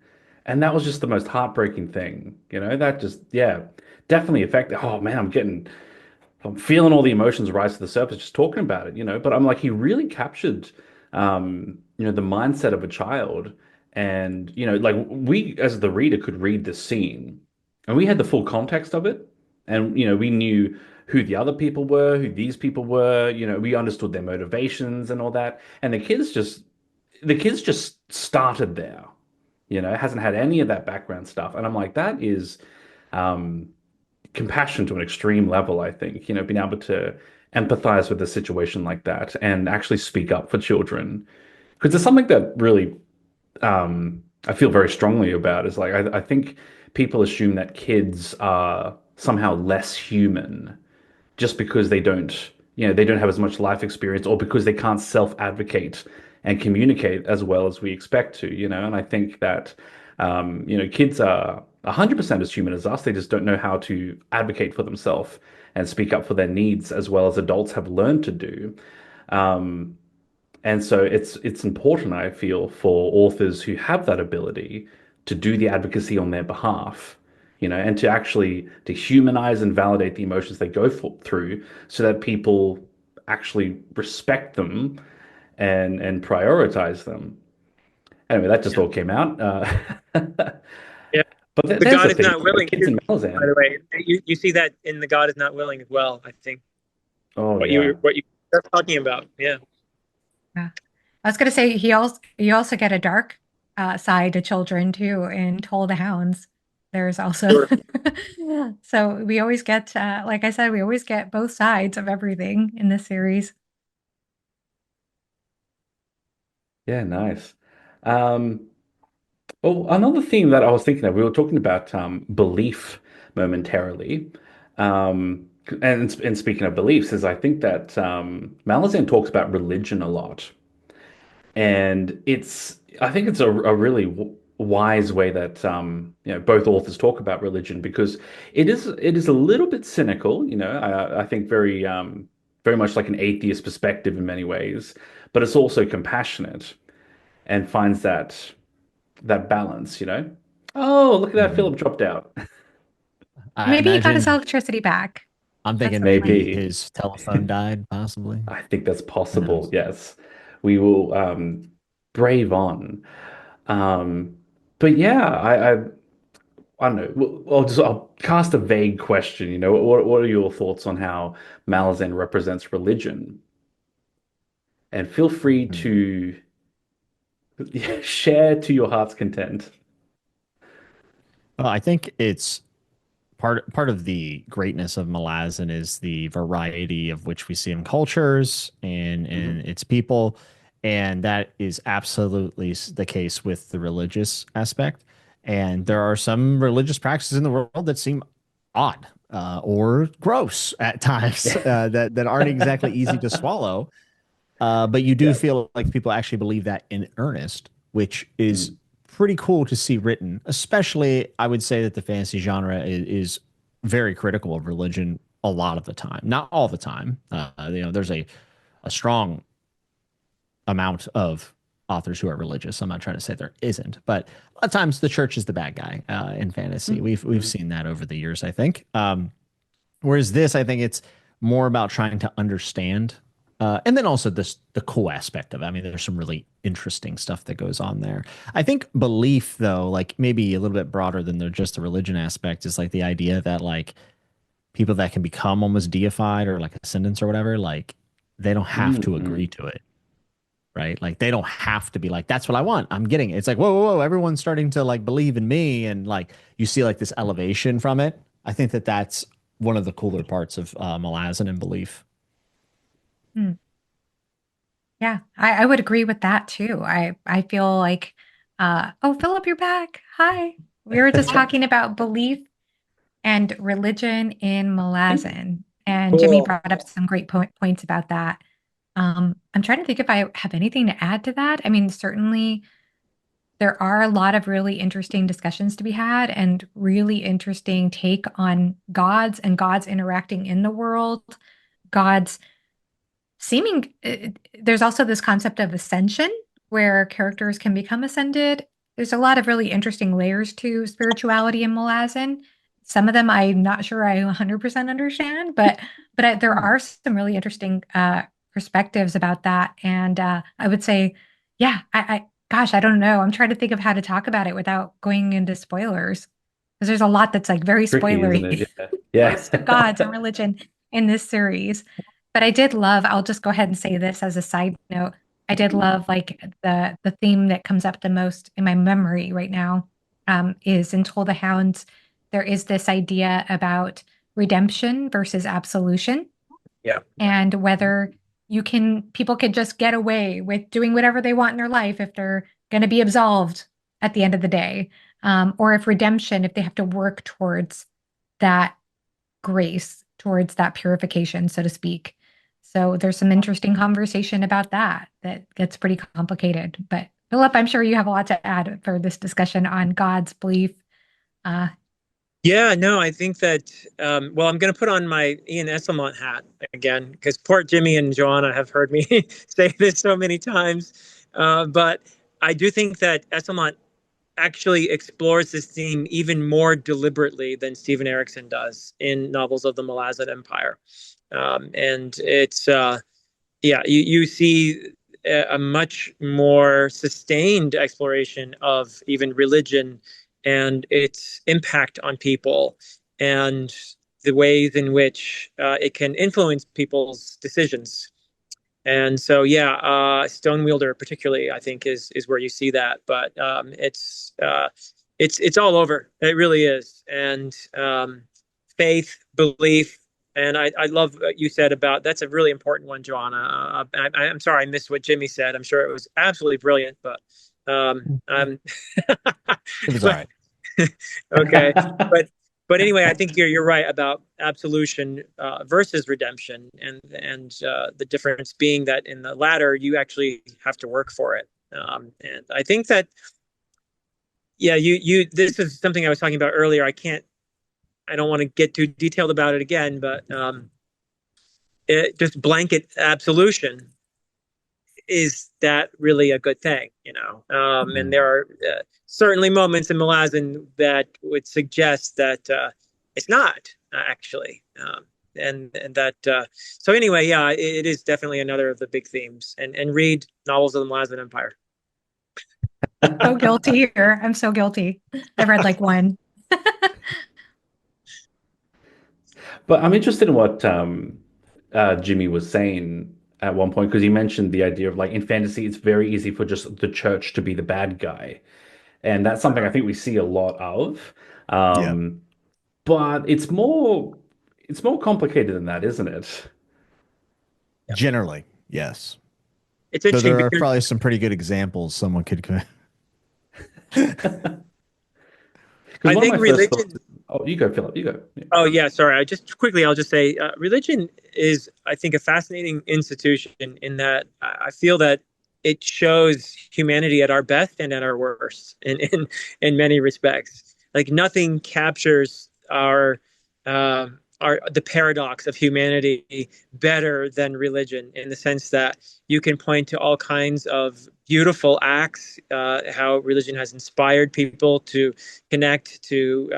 And that was just the most heartbreaking thing. That just, yeah, definitely affected. Oh man, I'm feeling all the emotions rise to the surface just talking about it. But I'm like, he really captured, the mindset of a child. And, like we as the reader could read the scene and we had the full context of it. And, we knew who the other people were, who these people were, we understood their motivations and all that. And the kids just started there, hasn't had any of that background stuff. And I'm like, that is, um, compassion to an extreme level, I think, being able to empathize with a situation like that and actually speak up for children. Because there's something that really I feel very strongly about is like I think people assume that kids are somehow less human just because they don't have as much life experience or because they can't self-advocate and communicate as well as we expect to. And I think that kids are 100% as human as us. They just don't know how to advocate for themselves and speak up for their needs as well as adults have learned to do. Um, and so it's important, I feel, for authors who have that ability to do the advocacy on their behalf, and to actually to humanize and validate the emotions they through so that people actually respect them and prioritize them. Anyway, that just Yeah. all came out. Yeah. But The there's God the is thing, not willing kids too, in by Malazan. the way. You see that in the God is not willing as well, I think. Oh What yeah. you are talking about. Yeah. Yeah. I was going to say you also get a dark side to children too in Toll the Hounds. There's also Sure. so we always get, like I said, we always get both sides of everything in this series. Yeah, nice. Um, Well, another theme that I was thinking of, we were talking about belief momentarily. And speaking of beliefs, is I think that Malazan talks about religion a lot. And I think it's a really wise way that both authors talk about religion because it is a little bit cynical, I think very much like an atheist perspective in many ways, but it's also compassionate and finds that balance. Oh, look at that, Mhm. Philip dropped out. I Maybe he got his imagine, electricity back. I'm That's thinking the plan. maybe Maybe. his telephone died, possibly. I think that's Who possible. knows? Yes. We will brave on. Um, but yeah, I don't know. I'll cast a vague question. What are your thoughts on how Malazan represents religion? And feel free Mhm. to share to your heart's content. Well, I think it's part of the greatness of Malazan is the variety of which we see in cultures and Hmm. its people, and that is absolutely the case with the religious aspect. And there are some religious practices in the world that seem odd or gross at times that aren't exactly easy to swallow. But you do Yeah. feel like people actually believe that in earnest, which is Mm. pretty cool to see written. Especially, I would say that the fantasy genre is very critical of religion a lot of the time, not all the time. There's a strong amount of authors who are religious. I'm not trying to say there isn't, but a lot of times the church is the bad guy in fantasy. We've seen that over the years, I think. Whereas this, I think it's more about trying to understand, and then also the cool aspect of it. I mean, there's some really interesting stuff that goes on there. I think belief, though, like maybe a little bit broader than just the religion aspect, is like the idea that like people that can become almost deified or like ascendants or whatever, like they don't have to agree to it, right? Like they don't have to be like, that's what I want. I'm getting it. It's like, whoa, whoa, whoa, everyone's starting to like believe in me. And like you see like this elevation from it. I think that that's one of the cooler parts of Malazan and belief. Hmm. Yeah, I would agree with that too. I feel like, oh, Philip, you're back. Hi. We were just talking about belief and religion in Malazan, and Jimmy Cool. brought up some great points about that. I'm trying to think if I have anything to add to that. I mean, certainly there are a lot of really interesting discussions to be had and really interesting take on gods and gods interacting in the world, gods seeming there's also this concept of ascension where characters can become ascended. There's a lot of really interesting layers to spirituality in Malazan. Some of them I'm not sure I 100% understand, but there are some really interesting perspectives about that. And I would say, yeah, gosh, I don't know. I'm trying to think of how to talk about it without going into spoilers because there's a lot that's like very Tricky, isn't spoilery. it? Yeah. Comes to Yeah. gods and religion in this series. But I did love, I'll just go ahead and say this as a side note. I did love like the theme that comes up the most in my memory right now is in Toll the Hounds. There is this idea about redemption versus absolution, Yeah. and whether people could just get away with doing whatever they want in their life if they're going to be absolved at the end of the day, or if redemption, if they have to work towards that grace, towards that purification, so to speak. So there's some interesting conversation about that gets pretty complicated. But Philip, I'm sure you have a lot to add for this discussion on God's belief. Uh, Yeah, no, I think that, well, I'm going to put on my Ian Esselmont hat again, because poor Jimmy and Johanna have heard me say this so many times. But I do think that Esselmont actually explores this theme even more deliberately than Stephen Erickson does in novels of the Malazan Empire. And it's, yeah, you see a much more sustained exploration of even religion and its impact on people and the ways in which it can influence people's decisions. And so, yeah, Stonewielder particularly, I think, is where you see that. But it's all over. It really is. And faith, belief, and I love what you said about that's a really important one, Joanna. I'm sorry I missed what Jimmy said. I'm sure it was absolutely brilliant, but I'm It was all but right. okay, but anyway, I think you're right about absolution versus redemption, and the difference being that in the latter you actually have to work for it. And I think that yeah, you this is something I was talking about earlier. I don't want to get too detailed about it again, but it just blanket absolution is that really a good thing, you know? And there are certainly moments in Malazan that would suggest that it's not actually. And that so anyway, yeah, it is definitely another of the big themes. And read novels of the Malazan Empire. so guilty here. I'm so guilty. I've read like one. But I'm interested in what Jimmy was saying at one point because he mentioned the idea of like in fantasy, it's very easy for just the church to be the bad guy, and that's something I think we see a lot of. Yeah. Um, but it's more complicated than that, isn't it? Yeah. Generally, yes. It's Though interesting there are because probably some pretty good examples someone could. Because I one of think my first thoughts. religion. Oh, you go, Philip. You go. Yeah. Oh yeah, sorry. I'll just say, religion is, I think, a fascinating institution in that I feel that it shows humanity at our best and at our worst in many respects. Like nothing captures our are the paradox of humanity better than religion, in the sense that you can point to all kinds of beautiful acts, how religion has inspired people to connect, to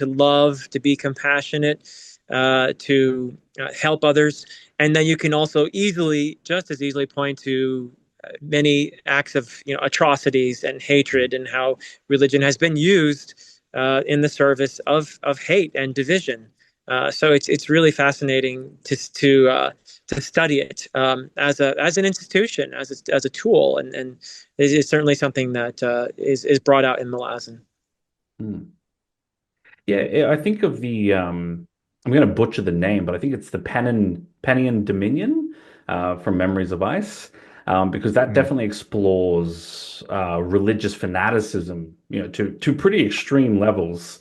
love, to be compassionate, to help others. And then you can also just as easily point to many acts of atrocities and hatred, and how religion has been used in the service of hate and division. So it's really fascinating to study it as an institution, as a tool, and it is certainly something that is brought out in Malazan. Hmm. Yeah, I think of the I'm going to butcher the name, but I think it's the Penian Dominion from Memories of Ice, because that Mhm. definitely explores religious fanaticism, to pretty extreme levels.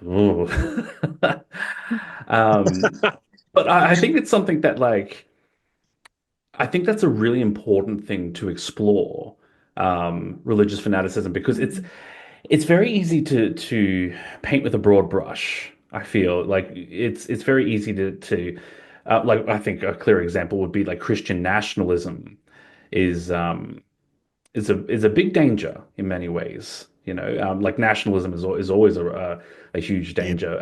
Ooh. Um, but I think it's something that I think that's a really important thing to explore, religious fanaticism, because it's very easy to paint with a broad brush. I feel like it's very easy to like I think a clear example would be like Christian nationalism is is a big danger in many ways. Like nationalism is always a huge Yep. danger.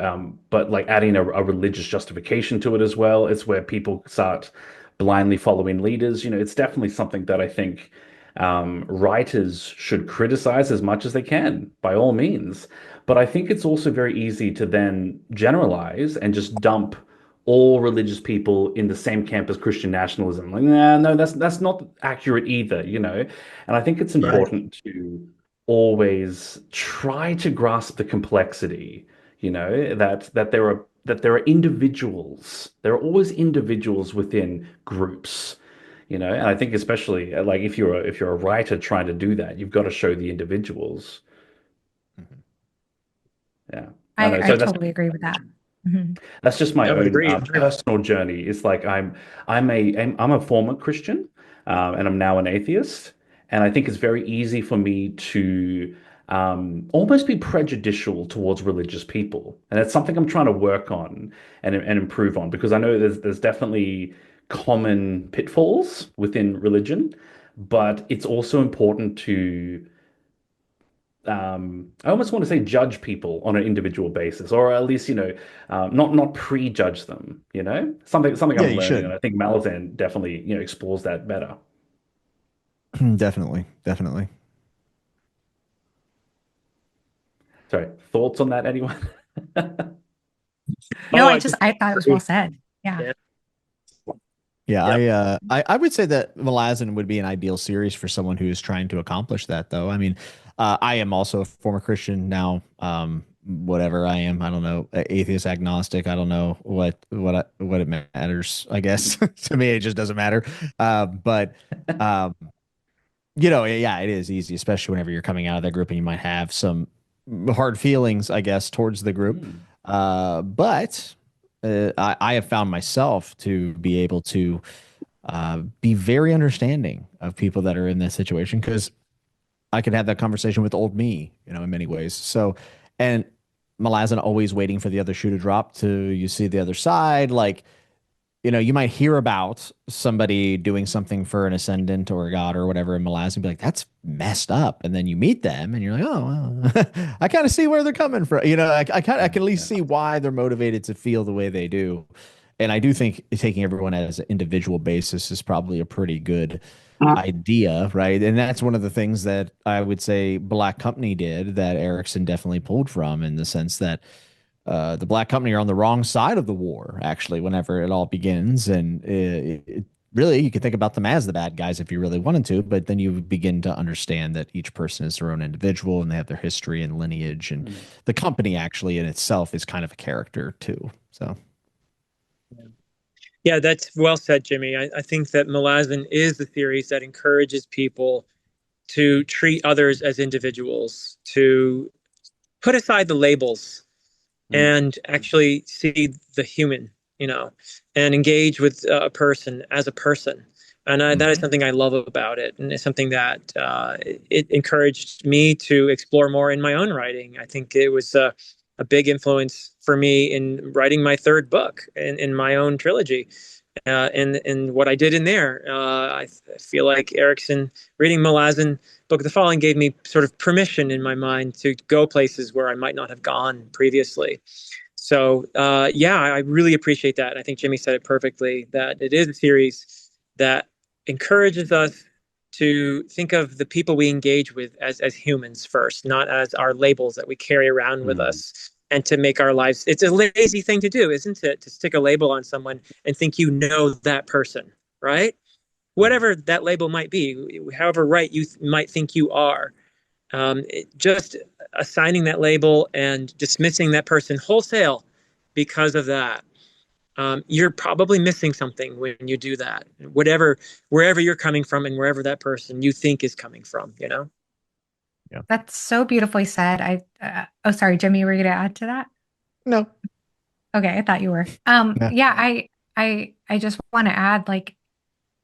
But like adding a religious justification to it as well, it's where people start blindly following leaders. It's definitely something that I think writers should criticize as much as they can, by all means. But I think it's also very easy to then generalize and just dump all religious people in the same camp as Christian nationalism. Like, nah, no, that's not accurate either. And I think it's Right. important to always try to grasp the complexity, that there are individuals. There are always individuals within groups, and I think especially like if you're a writer trying to do that, you've got to show the individuals. Mhm. Yeah. I know. I So that's totally agree with that. Mhm. That's just my I would own agree. personal journey. It's like I'm a former Christian, and I'm now an atheist, and I think it's very easy for me to almost be prejudicial towards religious people, and it's something I'm trying to work on and improve on, because I know there's definitely common pitfalls within religion, but it's also important to I almost want to say judge people on an individual basis, or at least, not prejudge them, something Yeah, I'm you learning, and should. I think Malazan definitely, explores that better. Definitely, definitely. Sorry, thoughts on that, anyone? No, Oh, I just I thought it was well agree. said. Yeah. Yeah. Yeah, Yep. I would say that Malazan would be an ideal series for someone who is trying to accomplish that, though. I mean, I am also a former Christian now. Whatever I am, I don't know, atheist, agnostic. I don't know what it matters. I guess to me, it just doesn't matter. But um, yeah, it is easy, especially whenever you're coming out of that group and you might have some hard feelings, I guess, towards the group. Hmm. But I have found myself to be able to be very understanding of people that are in this situation, because I could have that conversation with old me, in many ways. So, and Malazan always waiting for the other shoe to drop to you see the other side. Like, you might hear about somebody doing something for an ascendant or a god or whatever in Malazan and be like, that's messed up. And then you meet them and you're like, oh, well, I kind of see where they're coming from. I can at least Yeah. see why they're motivated to feel the way they do. And I do think taking everyone as an individual basis is probably a pretty good idea, right? And that's one of the things that I would say Black Company did that Erickson definitely pulled from, in the sense that the Black Company are on the wrong side of the war, actually, whenever it all begins. And really, you could think about them as the bad guys if you really wanted to, but then you begin to understand that each person is their own individual and they have their history and lineage. And Hmm. the company actually in itself is kind of a character too. So, Yeah, that's well said, Jimmy. I think that Malazan is the series that encourages people to treat others as individuals, to put aside the labels Hmm. and actually see the human, and engage with a person as a person. And that is mhm. something I love about it. And it's something that it encouraged me to explore more in my own writing. I think it was a big influence for me in writing my third book in my own trilogy. And what I did in there, I feel like Erickson, reading Malazan, Book of the Fallen, gave me sort of permission in my mind to go places where I might not have gone previously. So, yeah, I really appreciate that. I think Jimmy said it perfectly, that it is a series that encourages us to think of the people we engage with as humans first, not as our labels that we carry around with us, and to make our lives. It's a lazy thing to do, isn't it? To stick a label on someone and think you know that person, right? Whatever that label might be, however right you might think you are, just assigning that label and dismissing that person wholesale because of that. You're probably missing something when you do that, wherever you're coming from and wherever that person you think is coming from, you know? Yeah. That's so beautifully said. Oh, sorry, Jimmy, were you going to add to that? No. Okay, I thought you were. No. Yeah, I just want to add, like,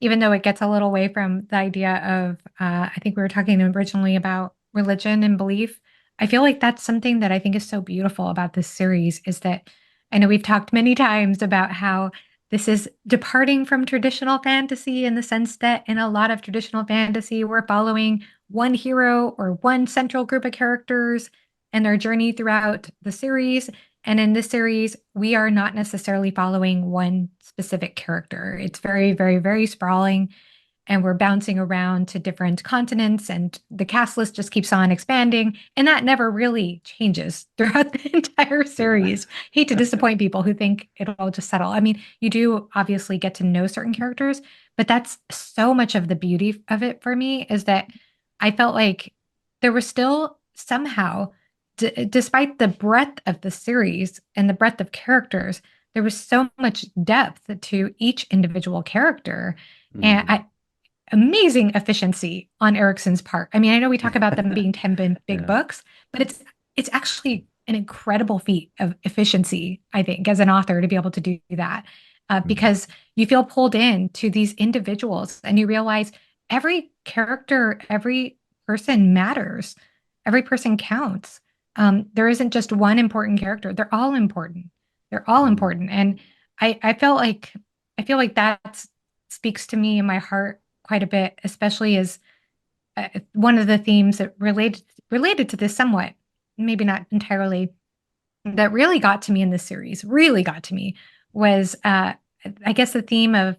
even though it gets a little away from the idea of, I think we were talking originally about religion and belief. I feel like that's something that I think is so beautiful about this series is that I know we've talked many times about how this is departing from traditional fantasy in the sense that in a lot of traditional fantasy, we're following one hero or one central group of characters and their journey throughout the series. And in this series, we are not necessarily following one specific character. It's very, very, very sprawling, and we're bouncing around to different continents, and the cast list just keeps on expanding. And that never really changes throughout the entire series. Hate to disappoint people who think it'll just settle. I mean, you do obviously get to know certain characters, but that's so much of the beauty of it for me is that I felt like there was still somehow despite the breadth of the series and the breadth of characters, there was so much depth to each individual character. And amazing efficiency on Erickson's part. I mean, I know we talk about them being 10 big books, but it's actually an incredible feat of efficiency, I think, as an author to be able to do that. Because you feel pulled in to these individuals and you realize every character, every person matters. Every person counts. There isn't just one important character. They're all important. They're all important. And I feel like that speaks to me in my heart quite a bit, especially as one of the themes that related to this somewhat, maybe not entirely, that really got to me in this series, really got to me was I guess the theme of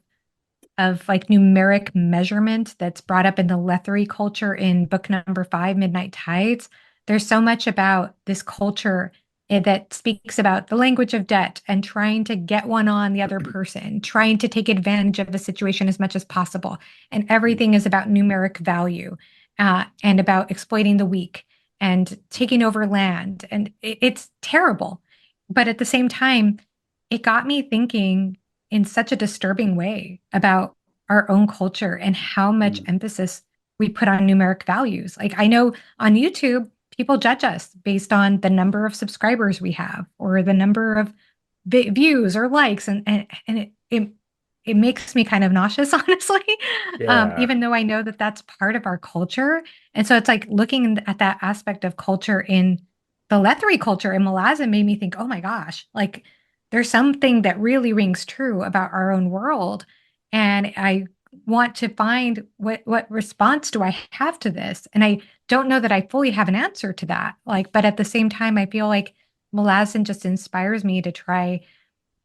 like numeric measurement that's brought up in the Lethery culture in book number 5, Midnight Tides. There's so much about this culture that speaks about the language of debt and trying to get one on the other person, trying to take advantage of the situation as much as possible. And everything is about numeric value and about exploiting the weak and taking over land. And it's terrible. But at the same time, it got me thinking in such a disturbing way about our own culture and how much emphasis we put on numeric values. Like I know on YouTube, people judge us based on the number of subscribers we have or the number of views or likes. And it makes me kind of nauseous, honestly, even though I know that that's part of our culture. And so it's like looking at that aspect of culture in the Lethery culture in Malazan made me think, oh my gosh, like there's something that really rings true about our own world. And I want to find what response do I have to this? And I don't know that I fully have an answer to that. Like, but at the same time, I feel like Malazan just inspires me to try.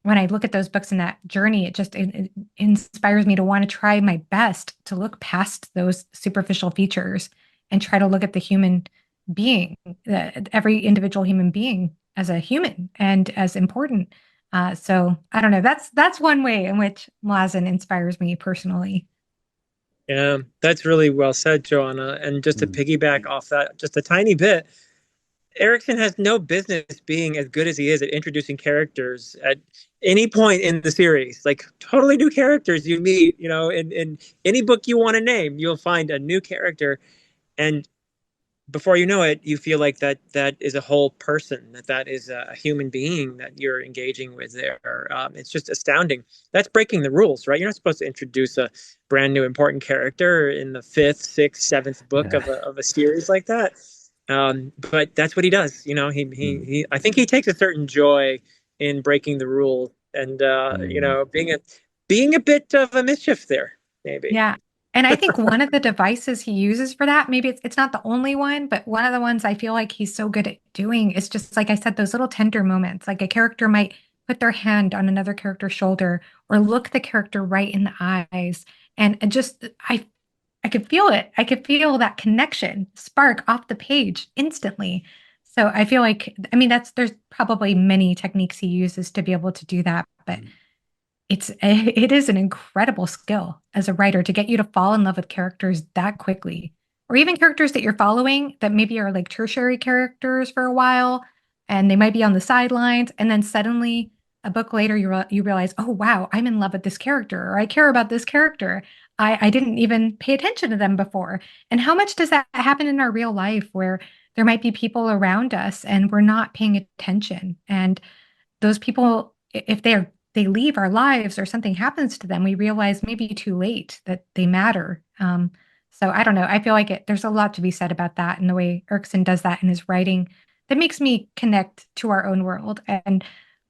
When I look at those books and that journey, it inspires me to want to try my best to look past those superficial features and try to look at the human being, every individual human being as a human and as important. So I don't know. That's one way in which Malazan inspires me personally. Yeah, that's really well said, Johanna. And just to piggyback off that just a tiny bit, Erickson has no business being as good as he is at introducing characters at any point in the series. Like totally new characters you meet, you know, in any book you want to name, you'll find a new character. And before you know it, you feel like that is a whole person, that is a human being that you're engaging with there. It's just astounding. That's breaking the rules, right? You're not supposed to introduce a brand new important character in the 5th, 6th, 7th book of a series like that. But that's what he does. I think he takes a certain joy in breaking the rule and Mm. being a bit of a mischief there, maybe. Yeah. And I think one of the devices he uses for that, maybe it's not the only one, but one of the ones I feel like he's so good at doing is just like I said, those little tender moments. Like a character might put their hand on another character's shoulder or look the character right in the eyes. And just I could feel it. I could feel that connection spark off the page instantly. So I feel like, I mean, there's probably many techniques he uses to be able to do that, but it is an incredible skill as a writer to get you to fall in love with characters that quickly, or even characters that you're following that maybe are like tertiary characters for a while, and they might be on the sidelines, and then suddenly a book later you realize, oh wow, I'm in love with this character, or I care about this character. I didn't even pay attention to them before. And how much does that happen in our real life where there might be people around us and we're not paying attention, and those people, if they leave our lives or something happens to them, we realize maybe too late that they matter. So I don't know. I feel like there's a lot to be said about that and the way Erikson does that in his writing that makes me connect to our own world and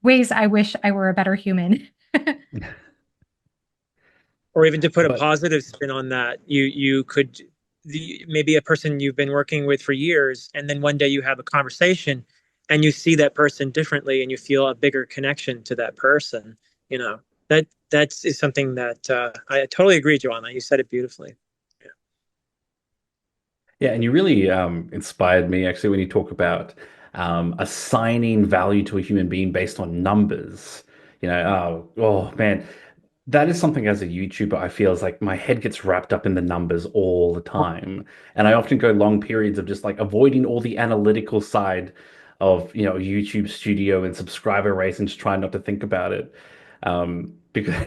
ways I wish I were a better human. Or even to put a But positive spin on that, you could maybe a person you've been working with for years, and then one day you have a conversation and you see that person differently and you feel a bigger connection to that person. You know, that is something that I totally agree, Joanna. You said it beautifully. yeah, and you really inspired me actually when you talk about assigning value to a human being based on numbers. Oh man, that is something as a YouTuber I feel is like my head gets wrapped up in the numbers all the time. And I often go long periods of just like avoiding all the analytical side of, YouTube studio and subscriber rates and just trying not to think about it. Because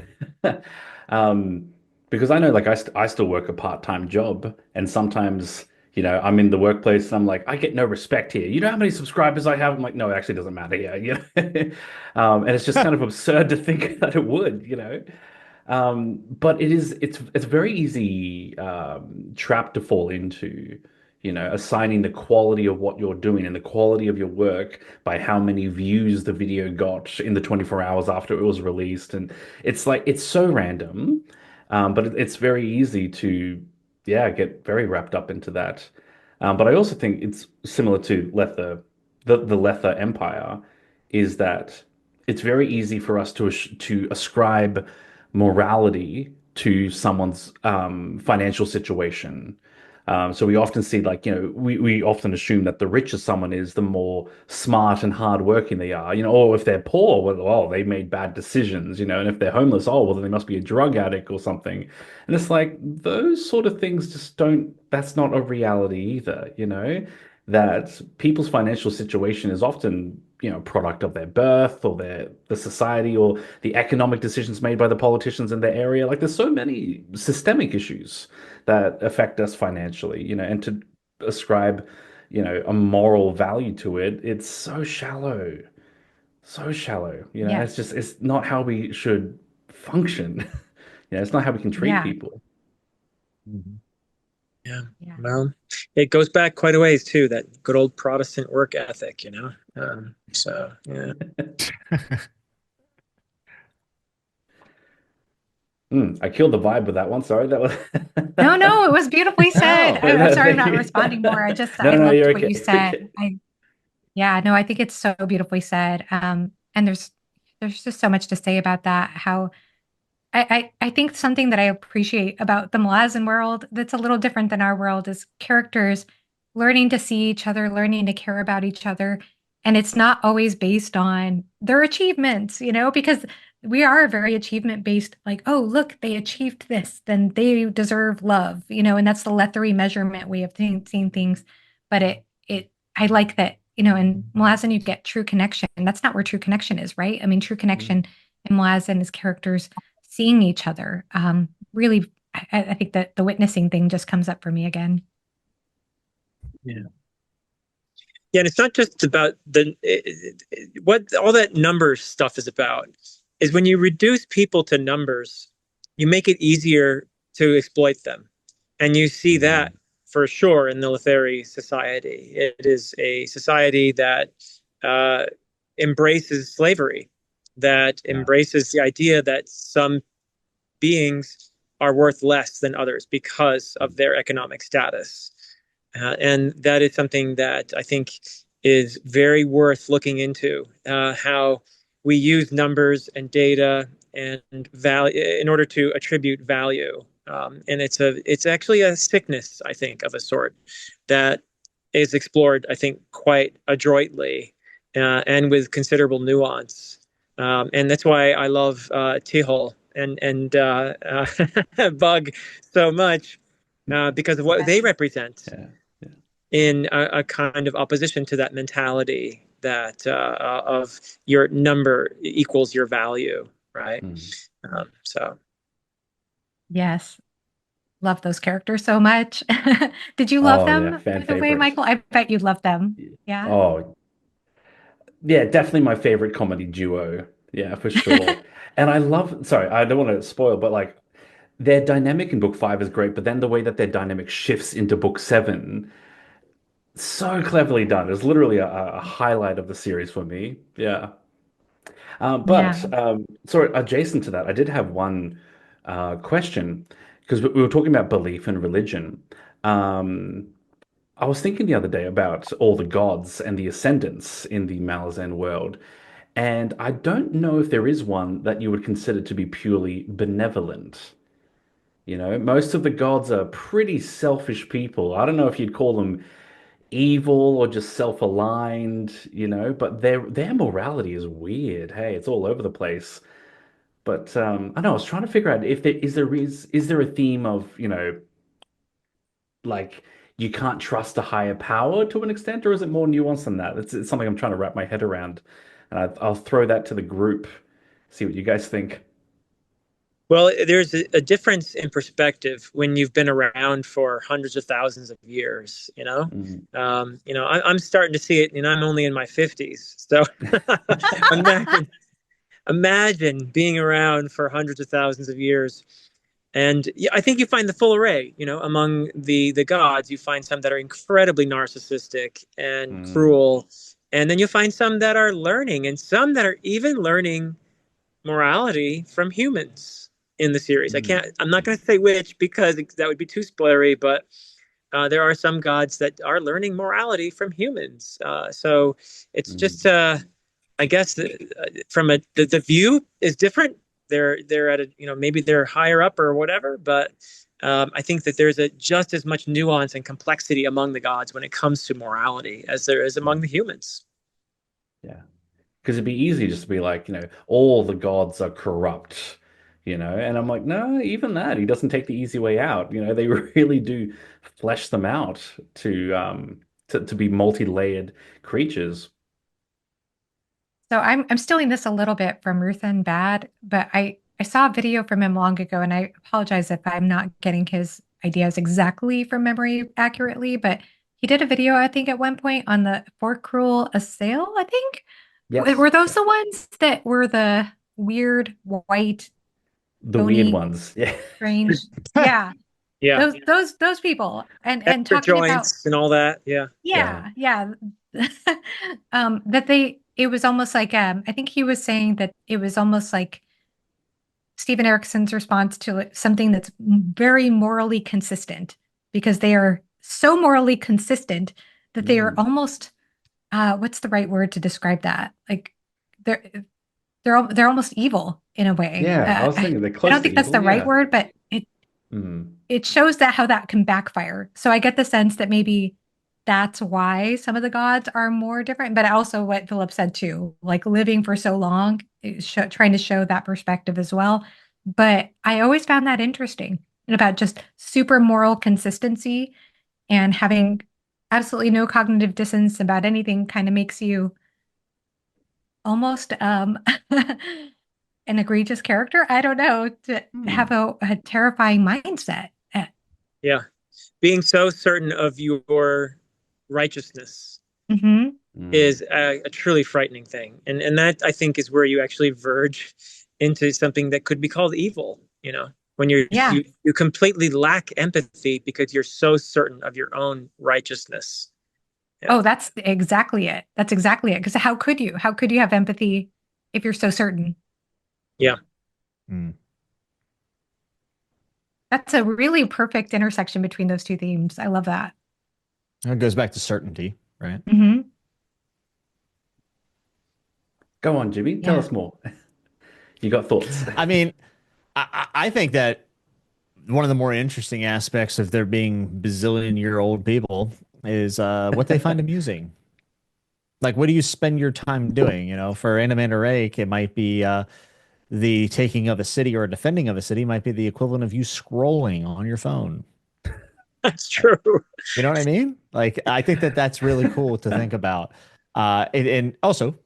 um, because I know like I still work a part-time job and sometimes I'm in the workplace and I'm like, I get no respect here. You know how many subscribers I have? I'm like, no, it actually doesn't matter here. And it's just kind of absurd to think that it would. But it's very easy trap to fall into, assigning the quality of what you're doing and the quality of your work by how many views the video got in the 24 hours after it was released. And it's like it's so random, but it's very easy to, yeah, get very wrapped up into that. But I also think it's similar to Lether, the Lether Empire, is that it's very easy for us to ascribe morality to someone's financial situation. So we often see like, we often assume that the richer someone is, the more smart and hardworking they are, or if they're poor, well, oh, they made bad decisions, and if they're homeless, oh, well, then they must be a drug addict or something. And it's like those sort of things just don't, that's not a reality either, that people's financial situation is often, product of their birth or the society or the economic decisions made by the politicians in their area. Like there's so many systemic issues that affect us financially, and to ascribe, a moral value to it, it's so shallow, so shallow. It's Yes. just, it's not how we should function. It's not how we can treat Yeah. people. Mhm. Yeah. Yeah. Well, it goes back quite a ways too, that good old Protestant work ethic, so yeah. I killed the vibe with that one. Sorry, that was. No, no, it was beautifully said. No. I'm sorry I'm Thank not you. responding more. No, I no, loved you're what you okay. said. Okay. Yeah, no, I think it's so beautifully said. And there's just so much to say about that. How I think something that I appreciate about the Malazan world that's a little different than our world is characters learning to see each other, learning to care about each other. And it's not always based on their achievements, because we are very achievement based, like, oh, look, they achieved this, then they deserve love, and that's the Lethery measurement way of seeing things. But I like that, in Malazan, you get true connection. And that's not where true connection is, right? I mean, true connection in Malazan is characters seeing each other. Really, I think that the witnessing thing just comes up for me again. Yeah. Yeah, and it's not just about what all that number stuff is about is when you reduce people to numbers, you make it easier to exploit them. And you see that for sure in the Letheri society. It is a society that embraces slavery, that embraces the idea that some beings are worth less than others because of their economic status. And that is something that I think is very worth looking into, how we use numbers and data and value in order to attribute value. And it's actually a sickness, I think, of a sort that is explored, I think, quite adroitly and with considerable nuance. And that's why I love Tihol and Bug so much, because of what they represent in a kind of opposition to that mentality that of your number equals your value, right? So Yes. Love those characters so much. Did you love them, fan by the way, favorites. Michael? I bet you loved them. Yeah. Oh, yeah, definitely my favorite comedy duo. Yeah, for sure. And I love, sorry, I don't want to spoil, but like their dynamic in book five is great, but then the way that their dynamic shifts into book seven, so cleverly done. It's literally a highlight of the series for me. Yeah. Yeah. Sorry, adjacent to that, I did have one question because we were talking about belief and religion. Um, I was thinking the other day about all the gods and the ascendants in the Malazan world, and I don't know if there is one that you would consider to be purely benevolent. You know, most of the gods are pretty selfish people. I don't know if you'd call them evil or just self-aligned, you know, but their morality is weird. Hey, it's all over the place. But I know I was trying to figure out if is there a theme of, you know, like you can't trust a higher power to an extent, or is it more nuanced than that? It's something I'm trying to wrap my head around, and I'll throw that to the group, see what you guys think. well, there's a difference in perspective when you've been around for hundreds of thousands of years. Mm. I'm starting to see it, and I'm only in my 50s. So imagine being around for hundreds of thousands of years. And yeah, I think you find the full array, among the gods. You find some that are incredibly narcissistic and Mm. cruel, and then you find some that are learning, and some that are even learning morality from humans in the series. Mm. I'm not going to say which because that would be too spoilery, but there are some gods that are learning morality from humans. So it's Mm. just, I guess, from the view is different. They're at maybe they're higher up or whatever, but I think that there's just as much nuance and complexity among the gods when it comes to morality as there is among the humans. Yeah. Because it'd be easy just to be like, you know, all the gods are corrupt, you know, and I'm like, no, even that, he doesn't take the easy way out. You know, they really do flesh them out to be multi-layered creatures. So I'm stealing this a little bit from Ruth and Bad, but I saw a video from him long ago, and I apologize if I'm not getting his ideas exactly from memory accurately, but he did a video, I think, at one point on the For Cruel Assail, I think. Yes. Were those the ones that were the weird white, The weird bony, ones. Yeah. strange? Yeah. Yeah, Those people and extra talking about joints and all that. Yeah. Yeah. yeah. That it was almost like I think he was saying that it was almost like Stephen Erickson's response to something that's very morally consistent, because they are so morally consistent that they are Mm. almost what's the right word to describe that? Like they're they're almost evil in a way. Yeah, I was thinking they're I close don't to think that's the evil. right Yeah. word, but Mm. it shows that how that can backfire. So I get the sense that maybe that's why some of the gods are more different, but also what Philip said too, like living for so long, trying to show that perspective as well. But I always found that interesting, and about just super moral consistency and having absolutely no cognitive dissonance about anything kind of makes you almost an egregious character. I don't know, to have Mm. a terrifying mindset. Yeah. Being so certain of your righteousness Mhm. Mm. is a truly frightening thing. And that, I think, is where you actually verge into something that could be called evil, when Yeah. you completely lack empathy because you're so certain of your own righteousness. Yeah. Oh, that's exactly it. That's exactly it. Because how could you? How could you have empathy if you're so certain? Yeah. Mm. That's a really perfect intersection between those two themes. I love that. It goes back to certainty, right? Hmm. Go on, Jimmy. Tell Yeah. us more. You got thoughts? I mean, I think that one of the more interesting aspects of there being bazillion-year-old people is what they find amusing. Like, what do you spend your time doing? You know, for Animator Rake, it might be the taking of a city or defending of a city might be the equivalent of you scrolling on your phone. That's true. You know what I mean? Like, I think that that's really cool to think about. And also,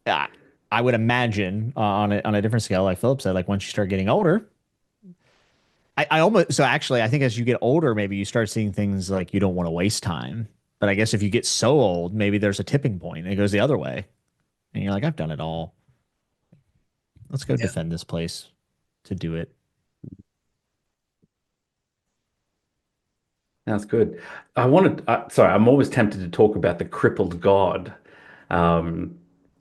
uh, I would imagine on a different scale, like Philip said, like once you start getting older, I almost so actually I think as you get older, maybe you start seeing things like you don't want to waste time. But I guess if you get so old, maybe there's a tipping point and it goes the other way. And you're like, I've done it all. Let's go Yeah. defend this place to do it. That's good. Sorry, I'm always tempted to talk about the crippled god, um,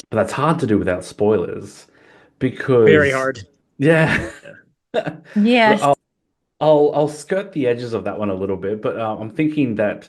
but that's hard to do without spoilers Very because, hard. yeah. Yeah. Yes. Look, I'll skirt the edges of that one a little bit, but I'm thinking that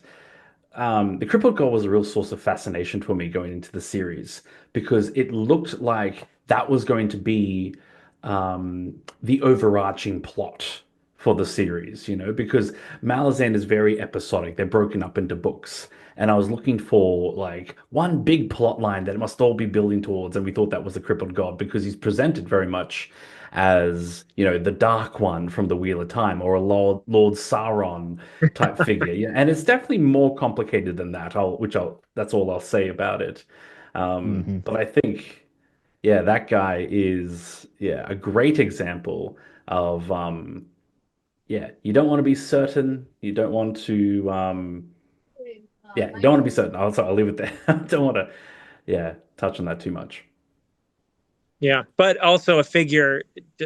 the crippled god was a real source of fascination for me going into the series because it looked like that was going to be the overarching plot for the series, because Malazan is very episodic. They're broken up into books. And I was looking for like one big plot line that it must all be building towards, and we thought that was the crippled god because he's presented very much as, the dark one from the Wheel of Time or a Lord Sauron type figure. Yeah, and it's definitely more complicated than that. That's all I'll say about it. Hmm. But I think, yeah, that guy is, yeah, a great example of, yeah, you don't want to be certain. You don't want to, yeah, you don't want to be certain. I'll leave it there. I don't want to, yeah, touch on that too much. Yeah, but also a figure,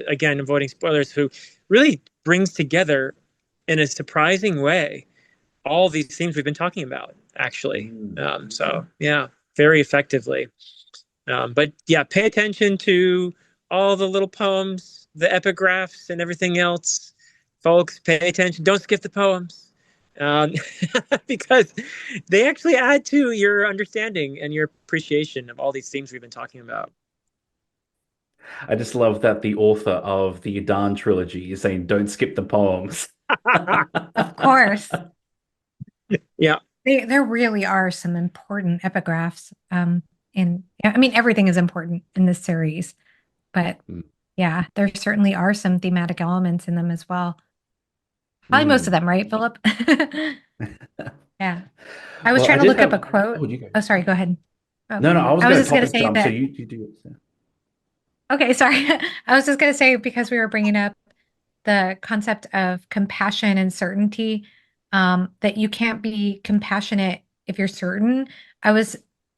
again, avoiding spoilers, who really brings together in a surprising way all these themes we've been talking about, actually. Mm. So, yeah, very effectively. But yeah, pay attention to all the little poems, the epigraphs, and everything else. Folks, pay attention. Don't skip the poems um, because they actually add to your understanding and your appreciation of all these themes we've been talking about. I just love that the author of the Adan trilogy is saying, "Don't skip the poems." Of course. Yeah. There really are some important epigraphs. I mean, everything is important in this series, but yeah, there certainly are some thematic elements in them as well. Probably most of Mm. them, right, Philip? Yeah. I was Well, I trying to did look up have. a quote. Oh, you go. Oh, sorry, go ahead. Oh, No, no, I was I was going to just going to topic say jump, so that. you do it. Okay, sorry. I was just going to say because we were bringing up the concept of compassion and certainty, that you can't be compassionate if you're certain. I was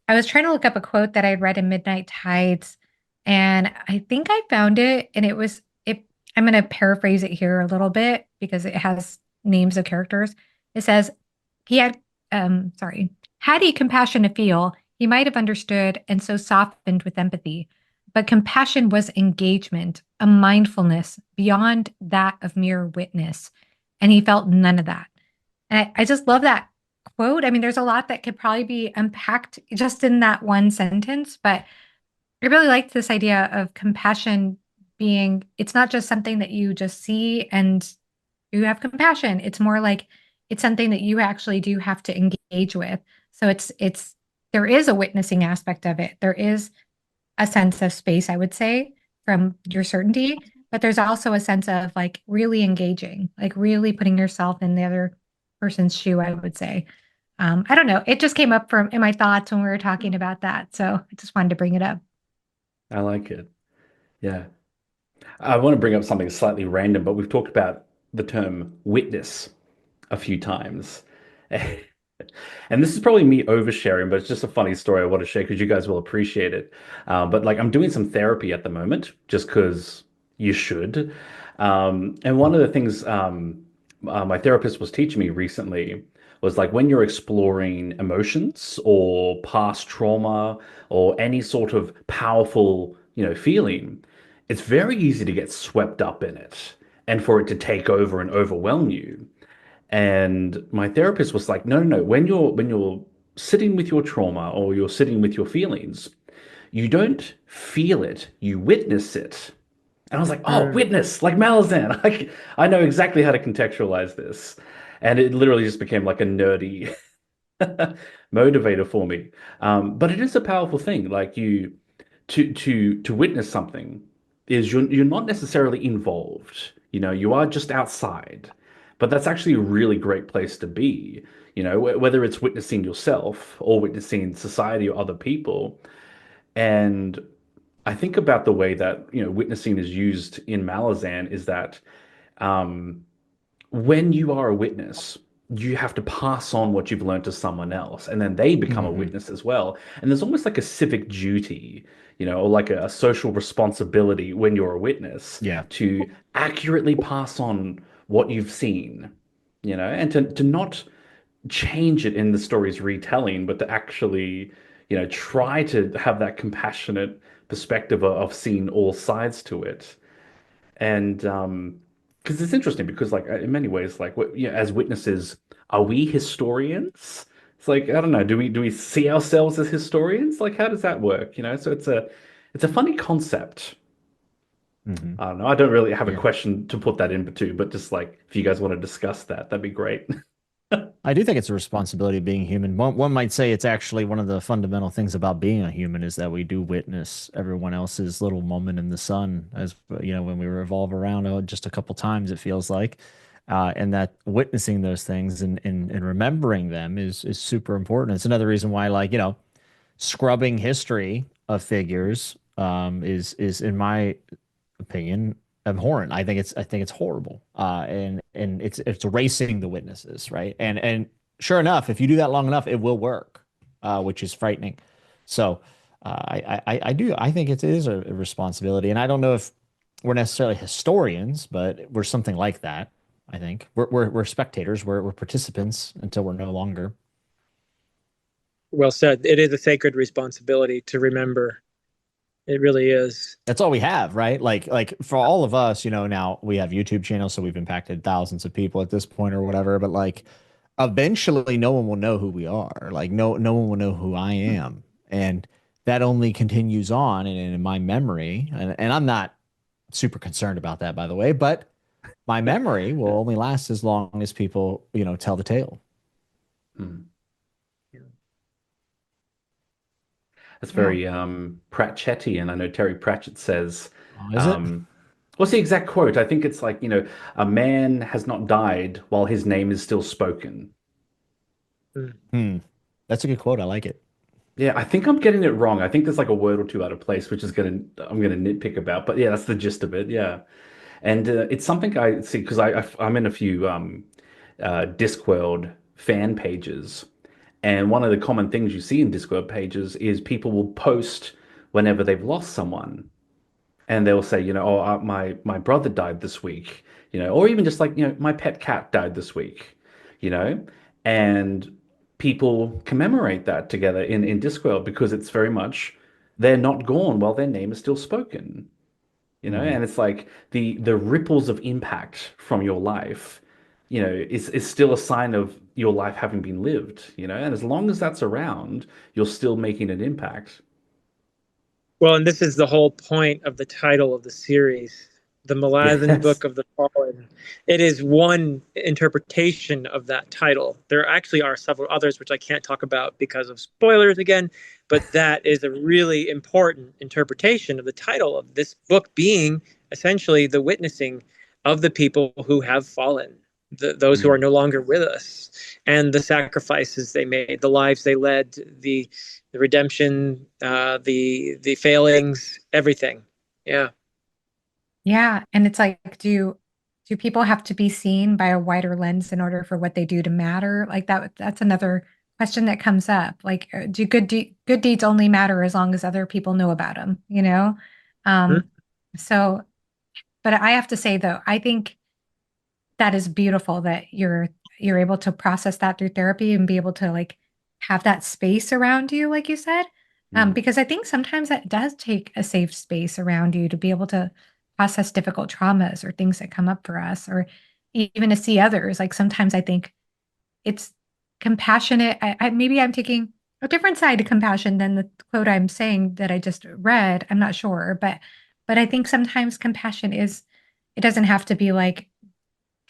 I was trying to look up a quote that I had read in Midnight Tides, and I think I found it, and it was it. I'm going to paraphrase it here a little bit because it has names of characters. It says he had, sorry, had he compassion to feel, he might have understood and so softened with empathy. But compassion was engagement, a mindfulness beyond that of mere witness. And he felt none of that. And I just love that quote. I mean, there's a lot that could probably be unpacked just in that one sentence, but I really liked this idea of compassion being, it's not just something that you just see and you have compassion. It's more like it's something that you actually do have to engage with. So there is a witnessing aspect of it. There is a sense of space, I would say, from your certainty, but there's also a sense of like really engaging, like really putting yourself in the other person's shoe, I would say. I don't know. It just came up from in my thoughts when we were talking about that. So I just wanted to bring it up. I like it. Yeah. I want to bring up something slightly random, but we've talked about the term witness a few times. And this is probably me oversharing, but it's just a funny story I want to share because you guys will appreciate it. But like, I'm doing some therapy at the moment just because you should. And one of the things my therapist was teaching me recently was like when you're exploring emotions or past trauma or any sort of powerful, feeling, it's very easy to get swept up in it and for it to take over and overwhelm you. And my therapist was like, no, no, no. When you're sitting with your trauma or you're sitting with your feelings, you don't feel it, you witness it. And I was like, oh, Mm. witness, like Malazan. I know exactly how to contextualize this. And it literally just became like a nerdy motivator for me. But it is a powerful thing. Like to witness something is you're not necessarily involved. You are just outside. But that's actually a really great place to be. Whether it's witnessing yourself or witnessing society or other people. And I think about the way that, witnessing is used in Malazan is that um, when you are a witness, you have to pass on what you've learned to someone else, and then they become a Hmm. witness as well. And there's almost like a civic duty, or like a social responsibility when you're a witness Yeah. to accurately pass on what you've seen, and to not change it in the story's retelling, but to actually, try to have that compassionate perspective of seeing all sides to it. And because it's interesting because like in many ways, like as witnesses, are we historians? It's like, I don't know, do we see ourselves as historians? Like how does that work? So it's a funny concept. Hmm. I don't know. I don't really have a Yeah. question to put that into, but just like if you guys want to discuss that, that'd be great. I do think it's a responsibility of being human. One might say it's actually one of the fundamental things about being a human is that we do witness everyone else's little moment in the sun, as when we revolve around just a couple times, it feels like, and that witnessing those things and remembering them is super important. It's another reason why, like, scrubbing history of figures is in my opinion abhorrent. I think it's horrible. And it's erasing the witnesses, right? And sure enough, if you do that long enough, it will work, which is frightening. So I think it is a responsibility, and I don't know if we're necessarily historians, but we're something like that. I think we're spectators, we're participants until we're no longer. Well said. It is a sacred responsibility to remember. It really is. That's all we have, right? Like for all of us, now we have YouTube channels, so we've impacted thousands of people at this point or whatever, but like eventually no one will know who we are. Like no one will know who I am. And that only continues on and in my memory, and I'm not super concerned about that, by the way, but my memory will Yeah. only last as long as people, tell the tale. Hmm. Yeah. That's Yeah. very Pratchettian. I know Terry Pratchett says, Oh, is it? um, what's the exact quote? I think it's like, a man has not died while his name is still spoken. Mm. Hmm. That's a good quote. I like it. Yeah, I think I'm getting it wrong. I think there's like a word or two out of place, which is I'm gonna nitpick about. But yeah, that's the gist of it. Yeah, and it's something I see because I'm in a few Discworld fan pages, and one of the common things you see in Discworld pages is people will post whenever they've lost someone. And they'll say, oh, my brother died this week, or even just like, my pet cat died this week, you know, and people commemorate that together in Discworld because it's very much they're not gone while their name is still spoken, Hmm. and it's like the ripples of impact from your life, is still a sign of your life having been lived, and as long as that's around, you're still making an impact. Well, and this is the whole point of the title of the series, the Malazan Yes. Book of the Fallen. It is one interpretation of that title. There actually are several others, which I can't talk about because of spoilers again, but that is a really important interpretation of the title of this book being essentially the witnessing of the people who have fallen, those who are no longer with us, and the sacrifices they made, the lives they led, the redemption, the failings, everything. Yeah. Yeah. And it's like, do people have to be seen by a wider lens in order for what they do to matter? Like that's another question that comes up. Like, do good deeds only matter as long as other people know about them, you know? Hmm? Um, so But I have to say though, I think that is beautiful that you're able to process that through therapy and be able to like have that space around you, like you said. Mm. Because I think sometimes that does take a safe space around you to be able to process difficult traumas or things that come up for us, or even to see others. Like sometimes I think it's compassionate. Maybe I'm taking a different side to compassion than the quote I'm saying that I just read. I'm not sure, but I think sometimes compassion is, it doesn't have to be like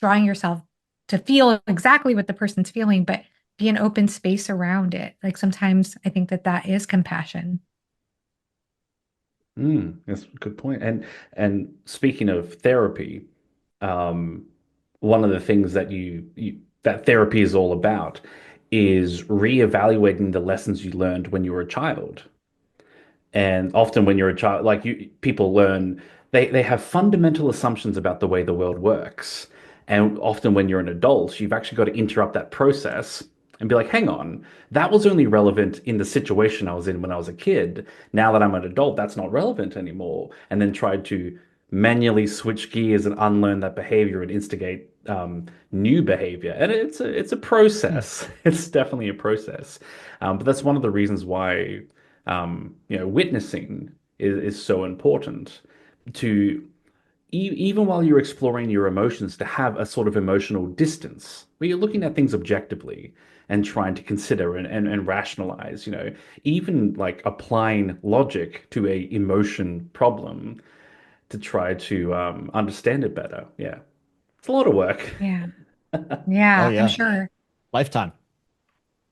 drawing yourself to feel exactly what the person's feeling, but be an open space around it. Like sometimes I think that that is compassion. That's a good point. And speaking of therapy, um, one of the things that that therapy is all about is reevaluating the lessons you learned when you were a child. And often when you're a child, like people learn, they have fundamental assumptions about the way the world works. And often when you're an adult, you've actually got to interrupt that process and be like, hang on, that was only relevant in the situation I was in when I was a kid. Now that I'm an adult, that's not relevant anymore. And then try to manually switch gears and unlearn that behavior and instigate new behavior. And it's a Hmm. process. It's definitely a process. But that's one of the reasons why witnessing is so important to even while you're exploring your emotions, to have a sort of emotional distance where you're looking at things objectively and trying to consider and rationalize, even like applying logic to a emotion problem to try to understand it better. Yeah, it's a lot of work. Yeah. Oh Yeah, I'm yeah, sure. lifetime.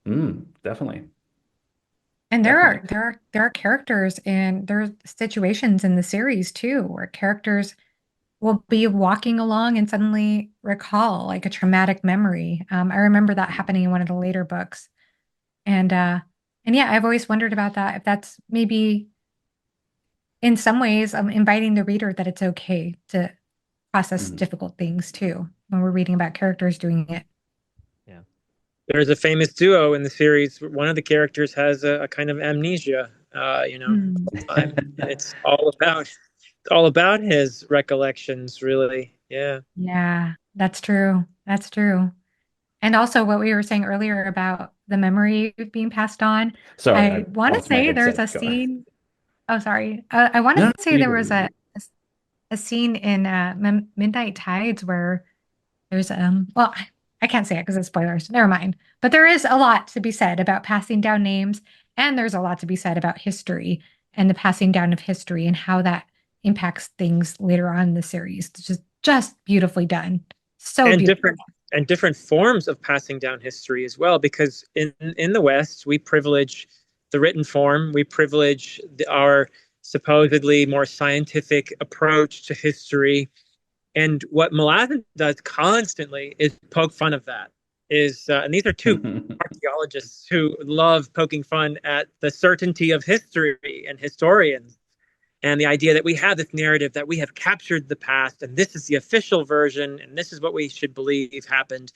Definitely, And definitely. there are characters and there are situations in the series too where characters will be walking along and suddenly recall like a traumatic memory. I remember that happening in one of the later books. And yeah, I've always wondered about that. If that's maybe in some ways inviting the reader that it's okay to process Mhm. difficult things too when we're reading about characters doing it. Yeah. There's a famous duo in the series. One of the characters has a kind of amnesia, Hmm. all the time, and it's all about his recollections, really. Yeah. Yeah, that's true. That's true. And also what we were saying earlier about the memory being passed on. Sorry, I I want to bumped my say there's a headset. Go. scene. Oh, sorry. I want to No, no, say you there go. was You go. a scene in Midnight Tides where there's well, I can't say it because it's spoilers. Never mind. But there is a lot to be said about passing down names, and there's a lot to be said about history and the passing down of history and how that impacts things later on in the series. It's just beautifully done. So and beautiful. different forms of passing down history as well, because in the West we privilege the written form, we privilege our supposedly more scientific approach to history. And what Malazan does constantly is poke fun of that. And these are two archaeologists who love poking fun at the certainty of history and historians, and the idea that we have this narrative that we have captured the past and this is the official version and this is what we should believe happened.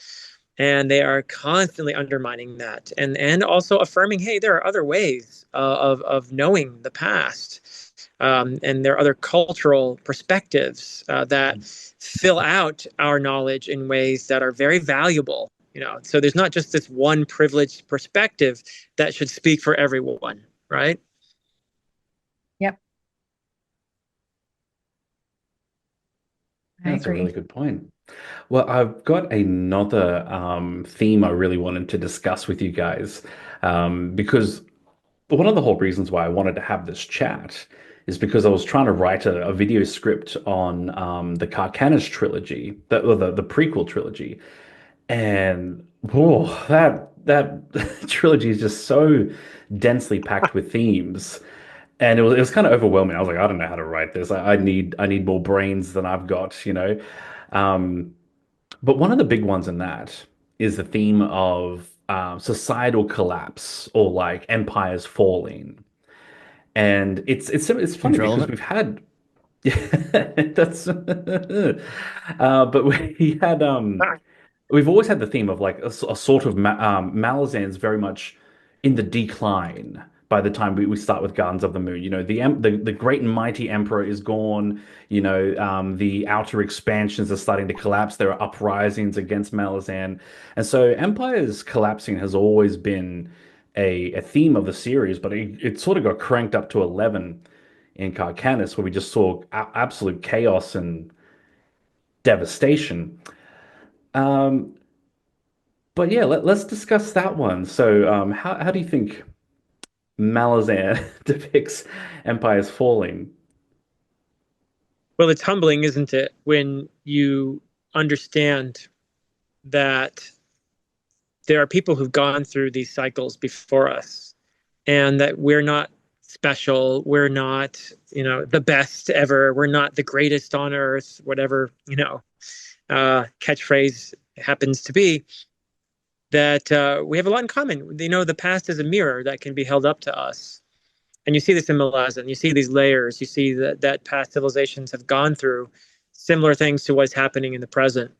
And they are constantly undermining that, and also affirming, hey, there are other ways of knowing the past, and there are other cultural perspectives that fill out our knowledge in ways that are very valuable. So there's not just this one privileged perspective that should speak for everyone, right? Yep, I That's a really agree. good point. Well, I've got another theme I really wanted to discuss with you guys, because one of the whole reasons why I wanted to have this chat is because I was trying to write a video script on the Carcanis trilogy, the prequel trilogy, and whoa, that trilogy is just so densely packed with themes. And it was kind of overwhelming. I was like, I don't know how to write this. I need more brains than I've got. Um, but one of the big ones in that is the theme of societal collapse or like empires falling. And it's funny Huge because relevant. we've had that's but we had we've always had the theme of like a sort of Malazan's very much in the decline, by the time we start with Gardens of the Moon. You know, the great and mighty emperor is gone. You know, the outer expansions are starting to collapse. There are uprisings against Malazan, and so empires collapsing has always been a theme of the series, but it sort of got cranked up to 11 in Carcanis, where we just saw absolute chaos and devastation. Um, but yeah, let's discuss that one. So, how do you think Malazan depicts empires falling? Well, it's humbling, isn't it, when you understand that there are people who've gone through these cycles before us, and that we're not special, we're not, the best ever, we're not the greatest on earth, whatever, catchphrase happens to be, that we have a lot in common. The past is a mirror that can be held up to us. And you see this in Malazan. You see these layers. You see that past civilizations have gone through similar things to what's happening in the present.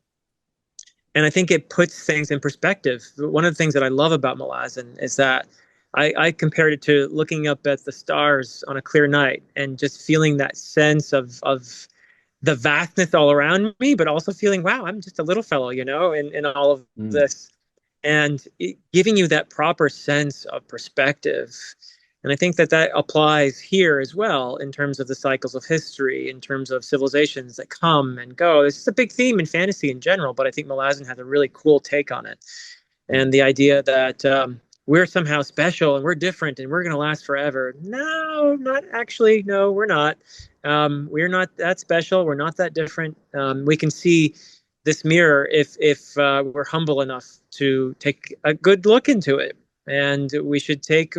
And I think it puts things in perspective. One of the things that I love about Malazan is that I compared it to looking up at the stars on a clear night and just feeling that sense of the vastness all around me, but also feeling, wow, I'm just a little fellow, in all of this. And giving you that proper sense of perspective. And I think that applies here as well in terms of the cycles of history, in terms of civilizations that come and go. This is a big theme in fantasy in general, but I think Malazan has a really cool take on it. And the idea that we're somehow special and we're different and we're going to last forever. No, not actually. No, we're not. We're not that special. We're not that different. We can see this mirror if we're humble enough to take a good look into it. And we should take,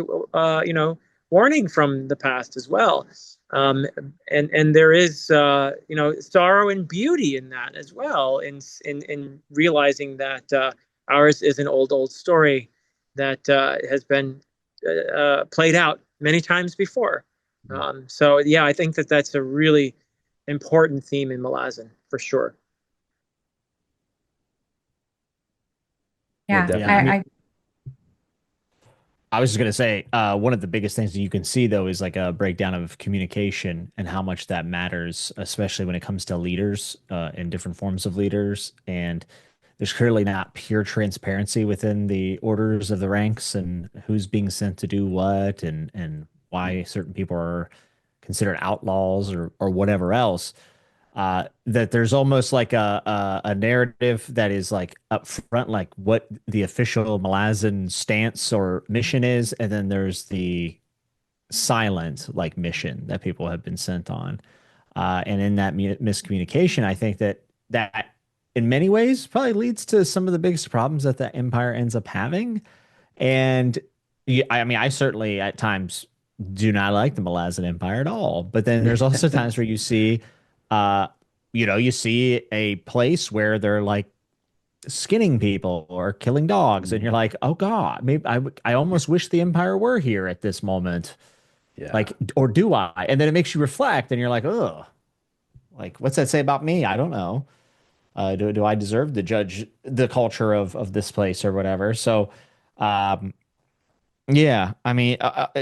warning from the past as well. And there is, sorrow and beauty in that as well, in realizing that ours is an old story that has been played out many times before. So, yeah, I think that's a really important theme in Malazan, for sure. Yeah, definitely. I was just going to say, one of the biggest things that you can see, though, is like a breakdown of communication and how much that matters, especially when it comes to leaders and different forms of leaders. And there's clearly not pure transparency within the orders of the ranks and who's being sent to do what and why certain people are considered outlaws or whatever else. That there's almost like a narrative that is like up front, like what the official Malazan stance or mission is, and then there's the silent like mission that people have been sent on. And in that miscommunication, I think that in many ways probably leads to some of the biggest problems that the empire ends up having. And I mean, I certainly at times do not like the Malazan Empire at all. But then there's also times where you see you see a place where they're like skinning people or killing dogs, and you're like, oh God, maybe I almost wish the Empire were here at this moment. Yeah. Like, or do I? And then it makes you reflect, and you're like, oh, like, what's that say about me? I don't know. Do I deserve to judge the culture of this place or whatever? So, yeah, I mean,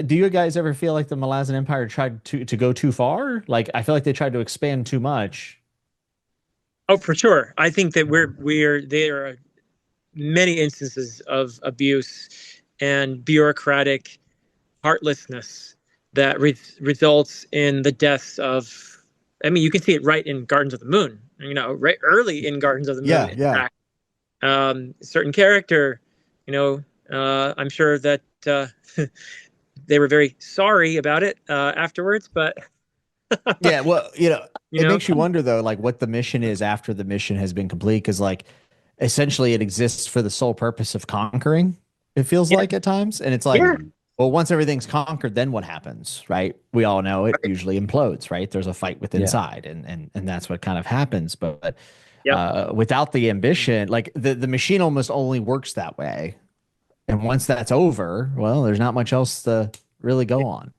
do you guys ever feel like the Malazan Empire tried to go too far? Like, I feel like they tried to expand too much. Oh, for sure. I think that there are many instances of abuse and bureaucratic heartlessness that results in the deaths of. I mean, you can see it right in Gardens of the Moon. Right early in Gardens of the Moon. Yeah, yeah. Certain character, I'm sure that they were very sorry about it afterwards, but. Yeah, well, it makes you wonder though, like what the mission is after the mission has been complete, because like essentially it exists for the sole purpose of conquering. It feels like at times, and it's like, well, once everything's conquered, then what happens, right? We all know it usually implodes, right? There's a fight with inside, and that's what kind of happens. But without the ambition, like the machine almost only works that way, and once that's over, well, there's not much else to really go on.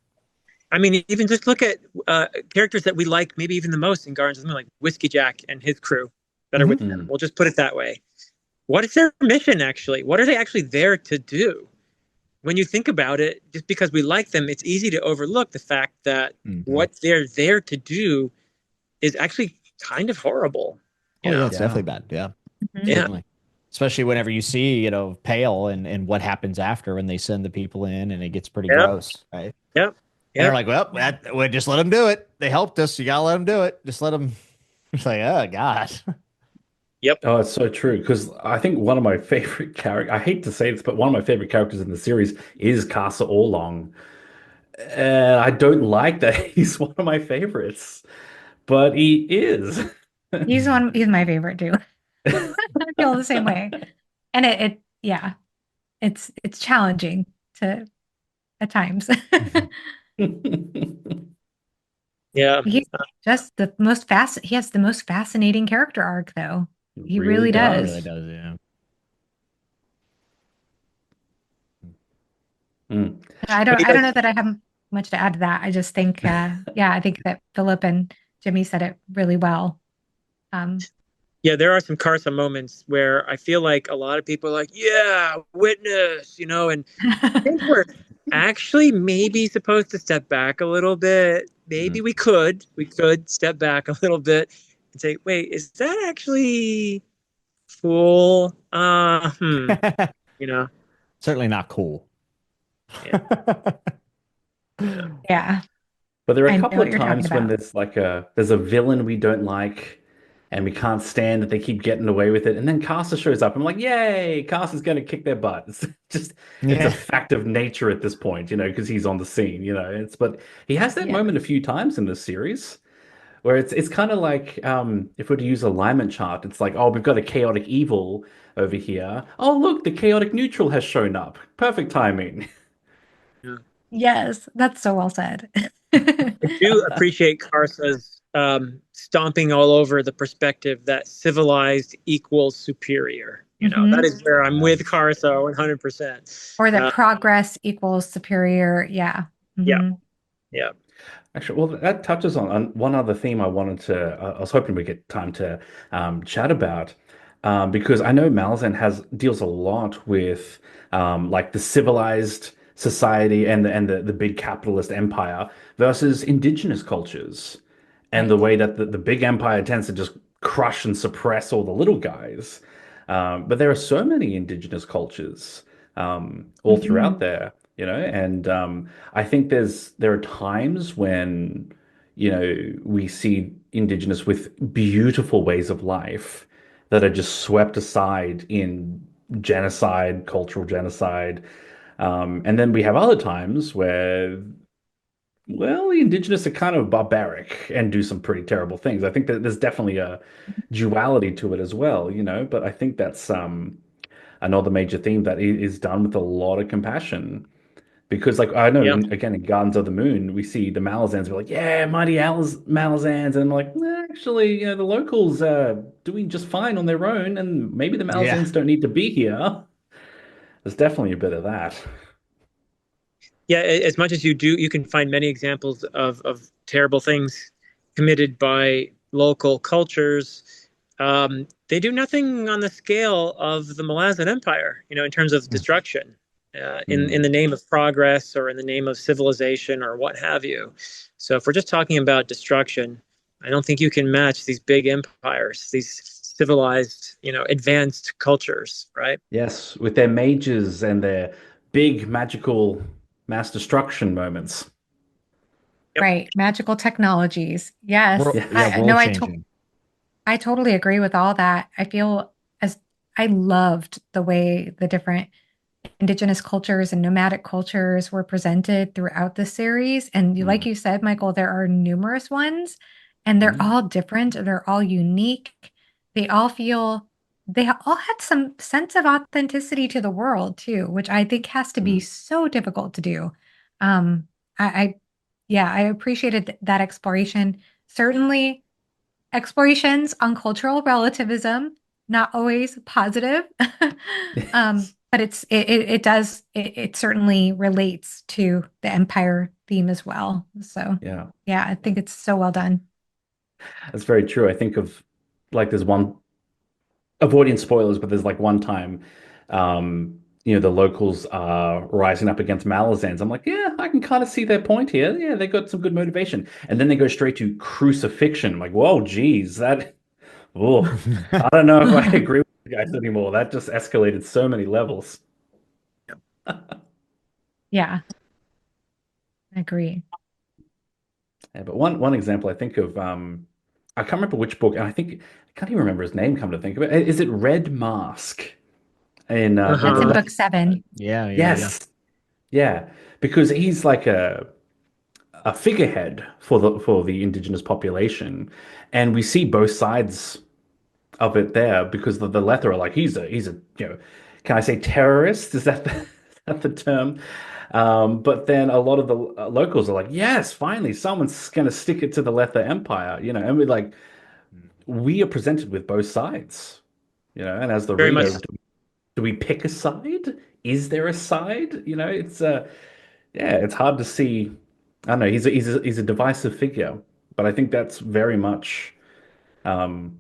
I mean, even just look at characters that we like, maybe even the most in Gardens of the Moon, like Whiskey Jack and his crew that are with them. We'll just put it that way. What is their mission, actually? What are they actually there to do? when you think about it, just because we like them, it's easy to overlook the fact that Mhm. what they're there to do is actually kind of horrible. You Oh yeah, know? it's Yeah. definitely bad. Yeah, Yeah. certainly. Especially whenever you see, Pale and what happens after when they send the people in and it gets pretty Yep. gross, right? Yep. And they're Yep. like, well, we just let them do it. They helped us. You gotta let them do it. Just let them. It's like, oh God. Yep. Oh, it's so true. Because I think one of my favorite characters, I hate to say this, but one of my favorite characters in the series is Casa Orlong. I don't like that he's one of my favorites, but he is. He's my favorite too. I feel the same way. And yeah, it's challenging to at times. Yeah. He's just he has the most fascinating character arc though. He Really really It does. really does. does, yeah. Mm. When you I don't guys, know that I have much to add to that. I just think yeah, I think that Philip and Jimmy said it really well. Um yeah, there are some Carson moments where I feel like a lot of people are like, yeah, witness, and I think we're actually maybe supposed to step back a little bit. Maybe Mhm. we could step back a little bit and say, wait, is that actually cool? You know, Certainly not cool. yeah, yeah, yeah, But there are a I know couple what of you're talking times when about. there's a villain we don't like and we can't stand that they keep getting away with it. And then Casa shows up. I'm like, yay, Casa's gonna kick their butt. It's just it's a Yeah. fact of nature at this point, because he's on the scene, but he has that Yeah. moment a few times in this series where it's kind of like if we were to use a alignment chart, it's like, oh, we've got a chaotic evil over here. Oh, look, the chaotic neutral has shown up. Perfect timing. yeah. Yes, that's so well said. I do appreciate Carsa's stomping all over the perspective that civilized equals superior. That Hmm. is where I'm Yeah. with Carsa 100%. Or that Uh, progress equals superior. Yeah. yeah, Hmm. yeah, Actually, well, that touches on one other theme I was hoping we get time to chat about, because I know Malazan deals a lot with like the civilized society and the big capitalist empire versus indigenous cultures, and the Right. way that the big empire tends to just crush and suppress all the little guys. But there are so many indigenous cultures all throughout Hmm. there, and I think there are times when, we see indigenous with beautiful ways of life that are just swept aside in genocide, cultural genocide. And then we have other times where, well, the indigenous are kind of barbaric and do some pretty terrible things. I think that there's definitely a duality to it as well, but I think that's another major theme that is done with a lot of compassion. Because, like, I know, yeah. again, in Gardens of the Moon, we see the Malazans. We're like, yeah, mighty Malazans. And I'm like, actually, the locals are doing just fine on their own, and maybe the Yeah. Malazans don't need to be here. There's definitely a bit of that. Yeah, as much as you do, you can find many examples of terrible things committed by local cultures. They do nothing on the scale of the Malazan Empire, in terms of destruction, in Mm. the name of progress or in the name of civilization or what have you. So if we're just talking about destruction, I don't think you can match these big empires, these civilized, advanced cultures, right? Yes, with their mages and their big magical mass destruction moments. Yep. Right. Magical technologies. Yes. Yeah, Yes. I no, world changing. I totally agree with all that. I feel as I loved the way the different indigenous cultures and nomadic cultures were presented throughout the series. And like Mm. you said, Michael, there are numerous ones and they're Mm. all different. They're all unique. They all feel, they all had some sense of authenticity to the world too, which I think has to be Mm. so difficult to do. Um, I yeah, I appreciated that exploration. Certainly, explorations on cultural relativism, not always positive. But it does it certainly relates to the empire theme as well. So Yeah, yeah, I think it's so well done. that's very true. I think of like there's one avoiding spoilers, but there's like one time the locals are rising up against Malazans. I'm like, yeah, I can kind of see their point here. Yeah, they got some good motivation. And then they go straight to crucifixion. I'm like, whoa, geez, oh, I don't know if I agree with you guys anymore. That just escalated so many levels. Yeah, I agree. Yeah, but one example I think of, I can't remember which book, and I can't even remember his name. Come to think of it, is it Red Mask in That's the in Uh-huh. book 7. Yeah, yeah, yeah. Yes, yeah, because he's like a figurehead for the indigenous population, and we see both sides of it there because the Lether are like he's a can I say terrorist? Is that is that the term? But then a lot of the locals are like, yes, finally someone's going to stick it to the Lether Empire, and we are presented with both sides, and as the Very much. reader, do we pick a side? Is there a side? It's yeah, it's hard to see. I don't know. He's a divisive figure, but I think that's very much um,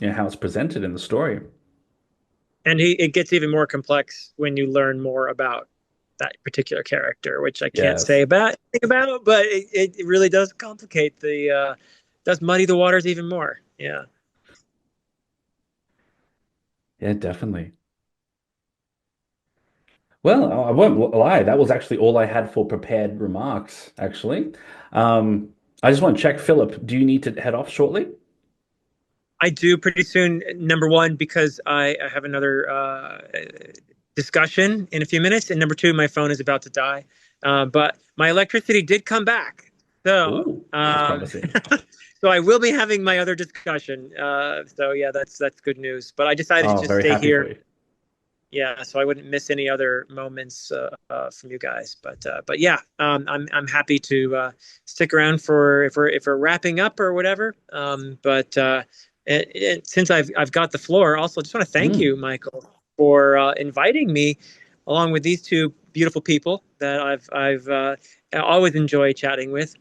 how it's presented in the story. And it gets even more complex when you learn more about that particular character, which I can't say Yes. about, but it really does complicate does muddy the waters even more. Yeah. Yeah, definitely. Well, I won't lie. That was actually all I had for prepared remarks, actually. Um, I just want to check, Philip, do you need to head off shortly? I do pretty soon. Number one, because I have another discussion in a few minutes, and number two, my phone is about to die. But my electricity did come back, so Oh, that's promising. so I will be having my other discussion. So yeah, that's good news. But I decided to Oh, just very stay happy for here, you. yeah, so I wouldn't miss any other moments from you guys. But yeah, I'm happy to stick around for if we're wrapping up or whatever. Since I've got the floor, also just want to thank Mm. you, Michael, for inviting me along with these two beautiful people that I've always enjoyed chatting with.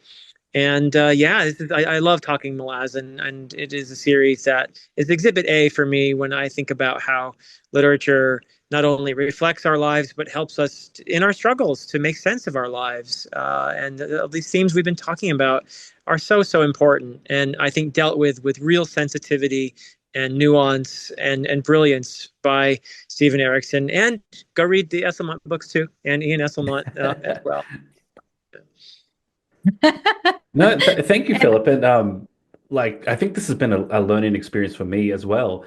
And yeah, I love talking Malazan, and it is a series that is Exhibit A for me when I think about how literature not only reflects our lives but helps us in our struggles to make sense of our lives. And these themes we've been talking about are so important, and I think dealt with real sensitivity and nuance and brilliance by Stephen Erickson. And go read the Esselmont books too, and Ian Esselmont as well. No, th thank you, And Philip. And I think this has been a learning experience for me as well.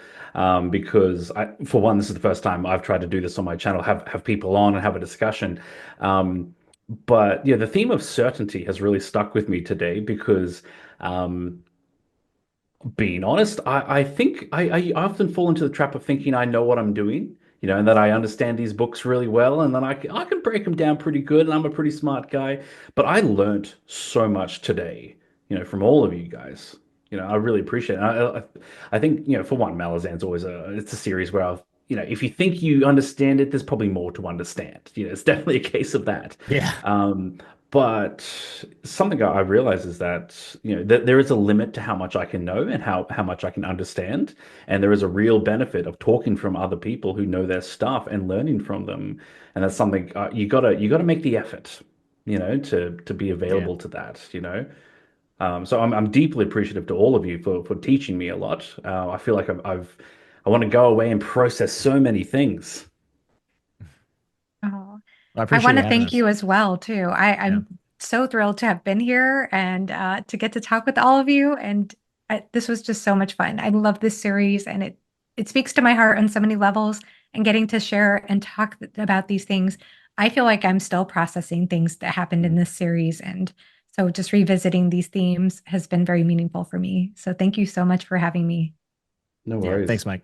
Because for one, this is the first time I've tried to do this on my channel, have people on and have a discussion. Um, but yeah, the theme of certainty has really stuck with me today because um, being honest, I think I often fall into the trap of thinking I know what I'm doing, and that I understand these books really well, and then I can break them down pretty good, and I'm a pretty smart guy. But I learned so much today, from all of you guys. I really appreciate it. I think, for one, Malazan's always it's a series where if you think you understand it, there's probably more to understand. It's definitely a case of that. Yeah. Um, but something I realize is that that there is a limit to how much I can know and how much I can understand, and there is a real benefit of talking from other people who know their stuff and learning from them, and that's something you gotta make the effort, to be Yeah. available to that. So I'm deeply appreciative to all of you for teaching me a lot. I feel like I want to go away and process so many things. oh, I I appreciate want you to having thank us. you as well too. Yeah. I'm so thrilled to have been here and to get to talk with all of you. And this was just so much fun. I love this series, and it speaks to my heart on so many levels. And getting to share and talk about these things, I feel like I'm still processing things that happened in Mm. this series, and so just revisiting these themes has been very meaningful for me. So thank you so much for having me. No Yeah. Thanks, worries. Mike.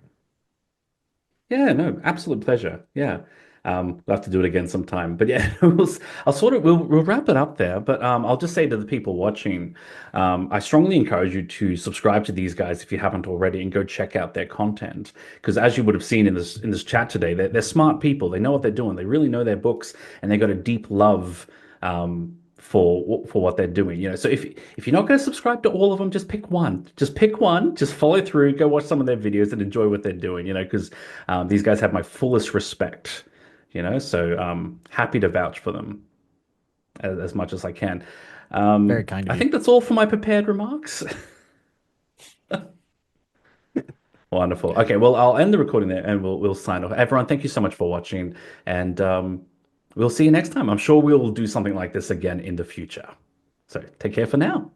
Yeah, no, absolute pleasure. Yeah. We'll have to do it again sometime. But yeah, we'll wrap it up there. But I'll just say to the people watching, I strongly encourage you to subscribe to these guys if you haven't already and go check out their content. Because as you would have seen in this chat today, they're smart people. They know what they're doing. They really know their books, and they got a deep love for what they're doing. So if you're not going to subscribe to all of them, just pick one. Just pick one. Just follow through. Go watch some of their videos and enjoy what they're doing. Because these guys have my fullest respect. So happy to vouch for them as much as I can. Very kind of I you. think that's all for my prepared remarks. Wonderful. Okay, well, I'll end the recording there and we'll sign off. Everyone, thank you so much for watching, and we'll see you next time. I'm sure we'll do something like this again in the future. So take care for now.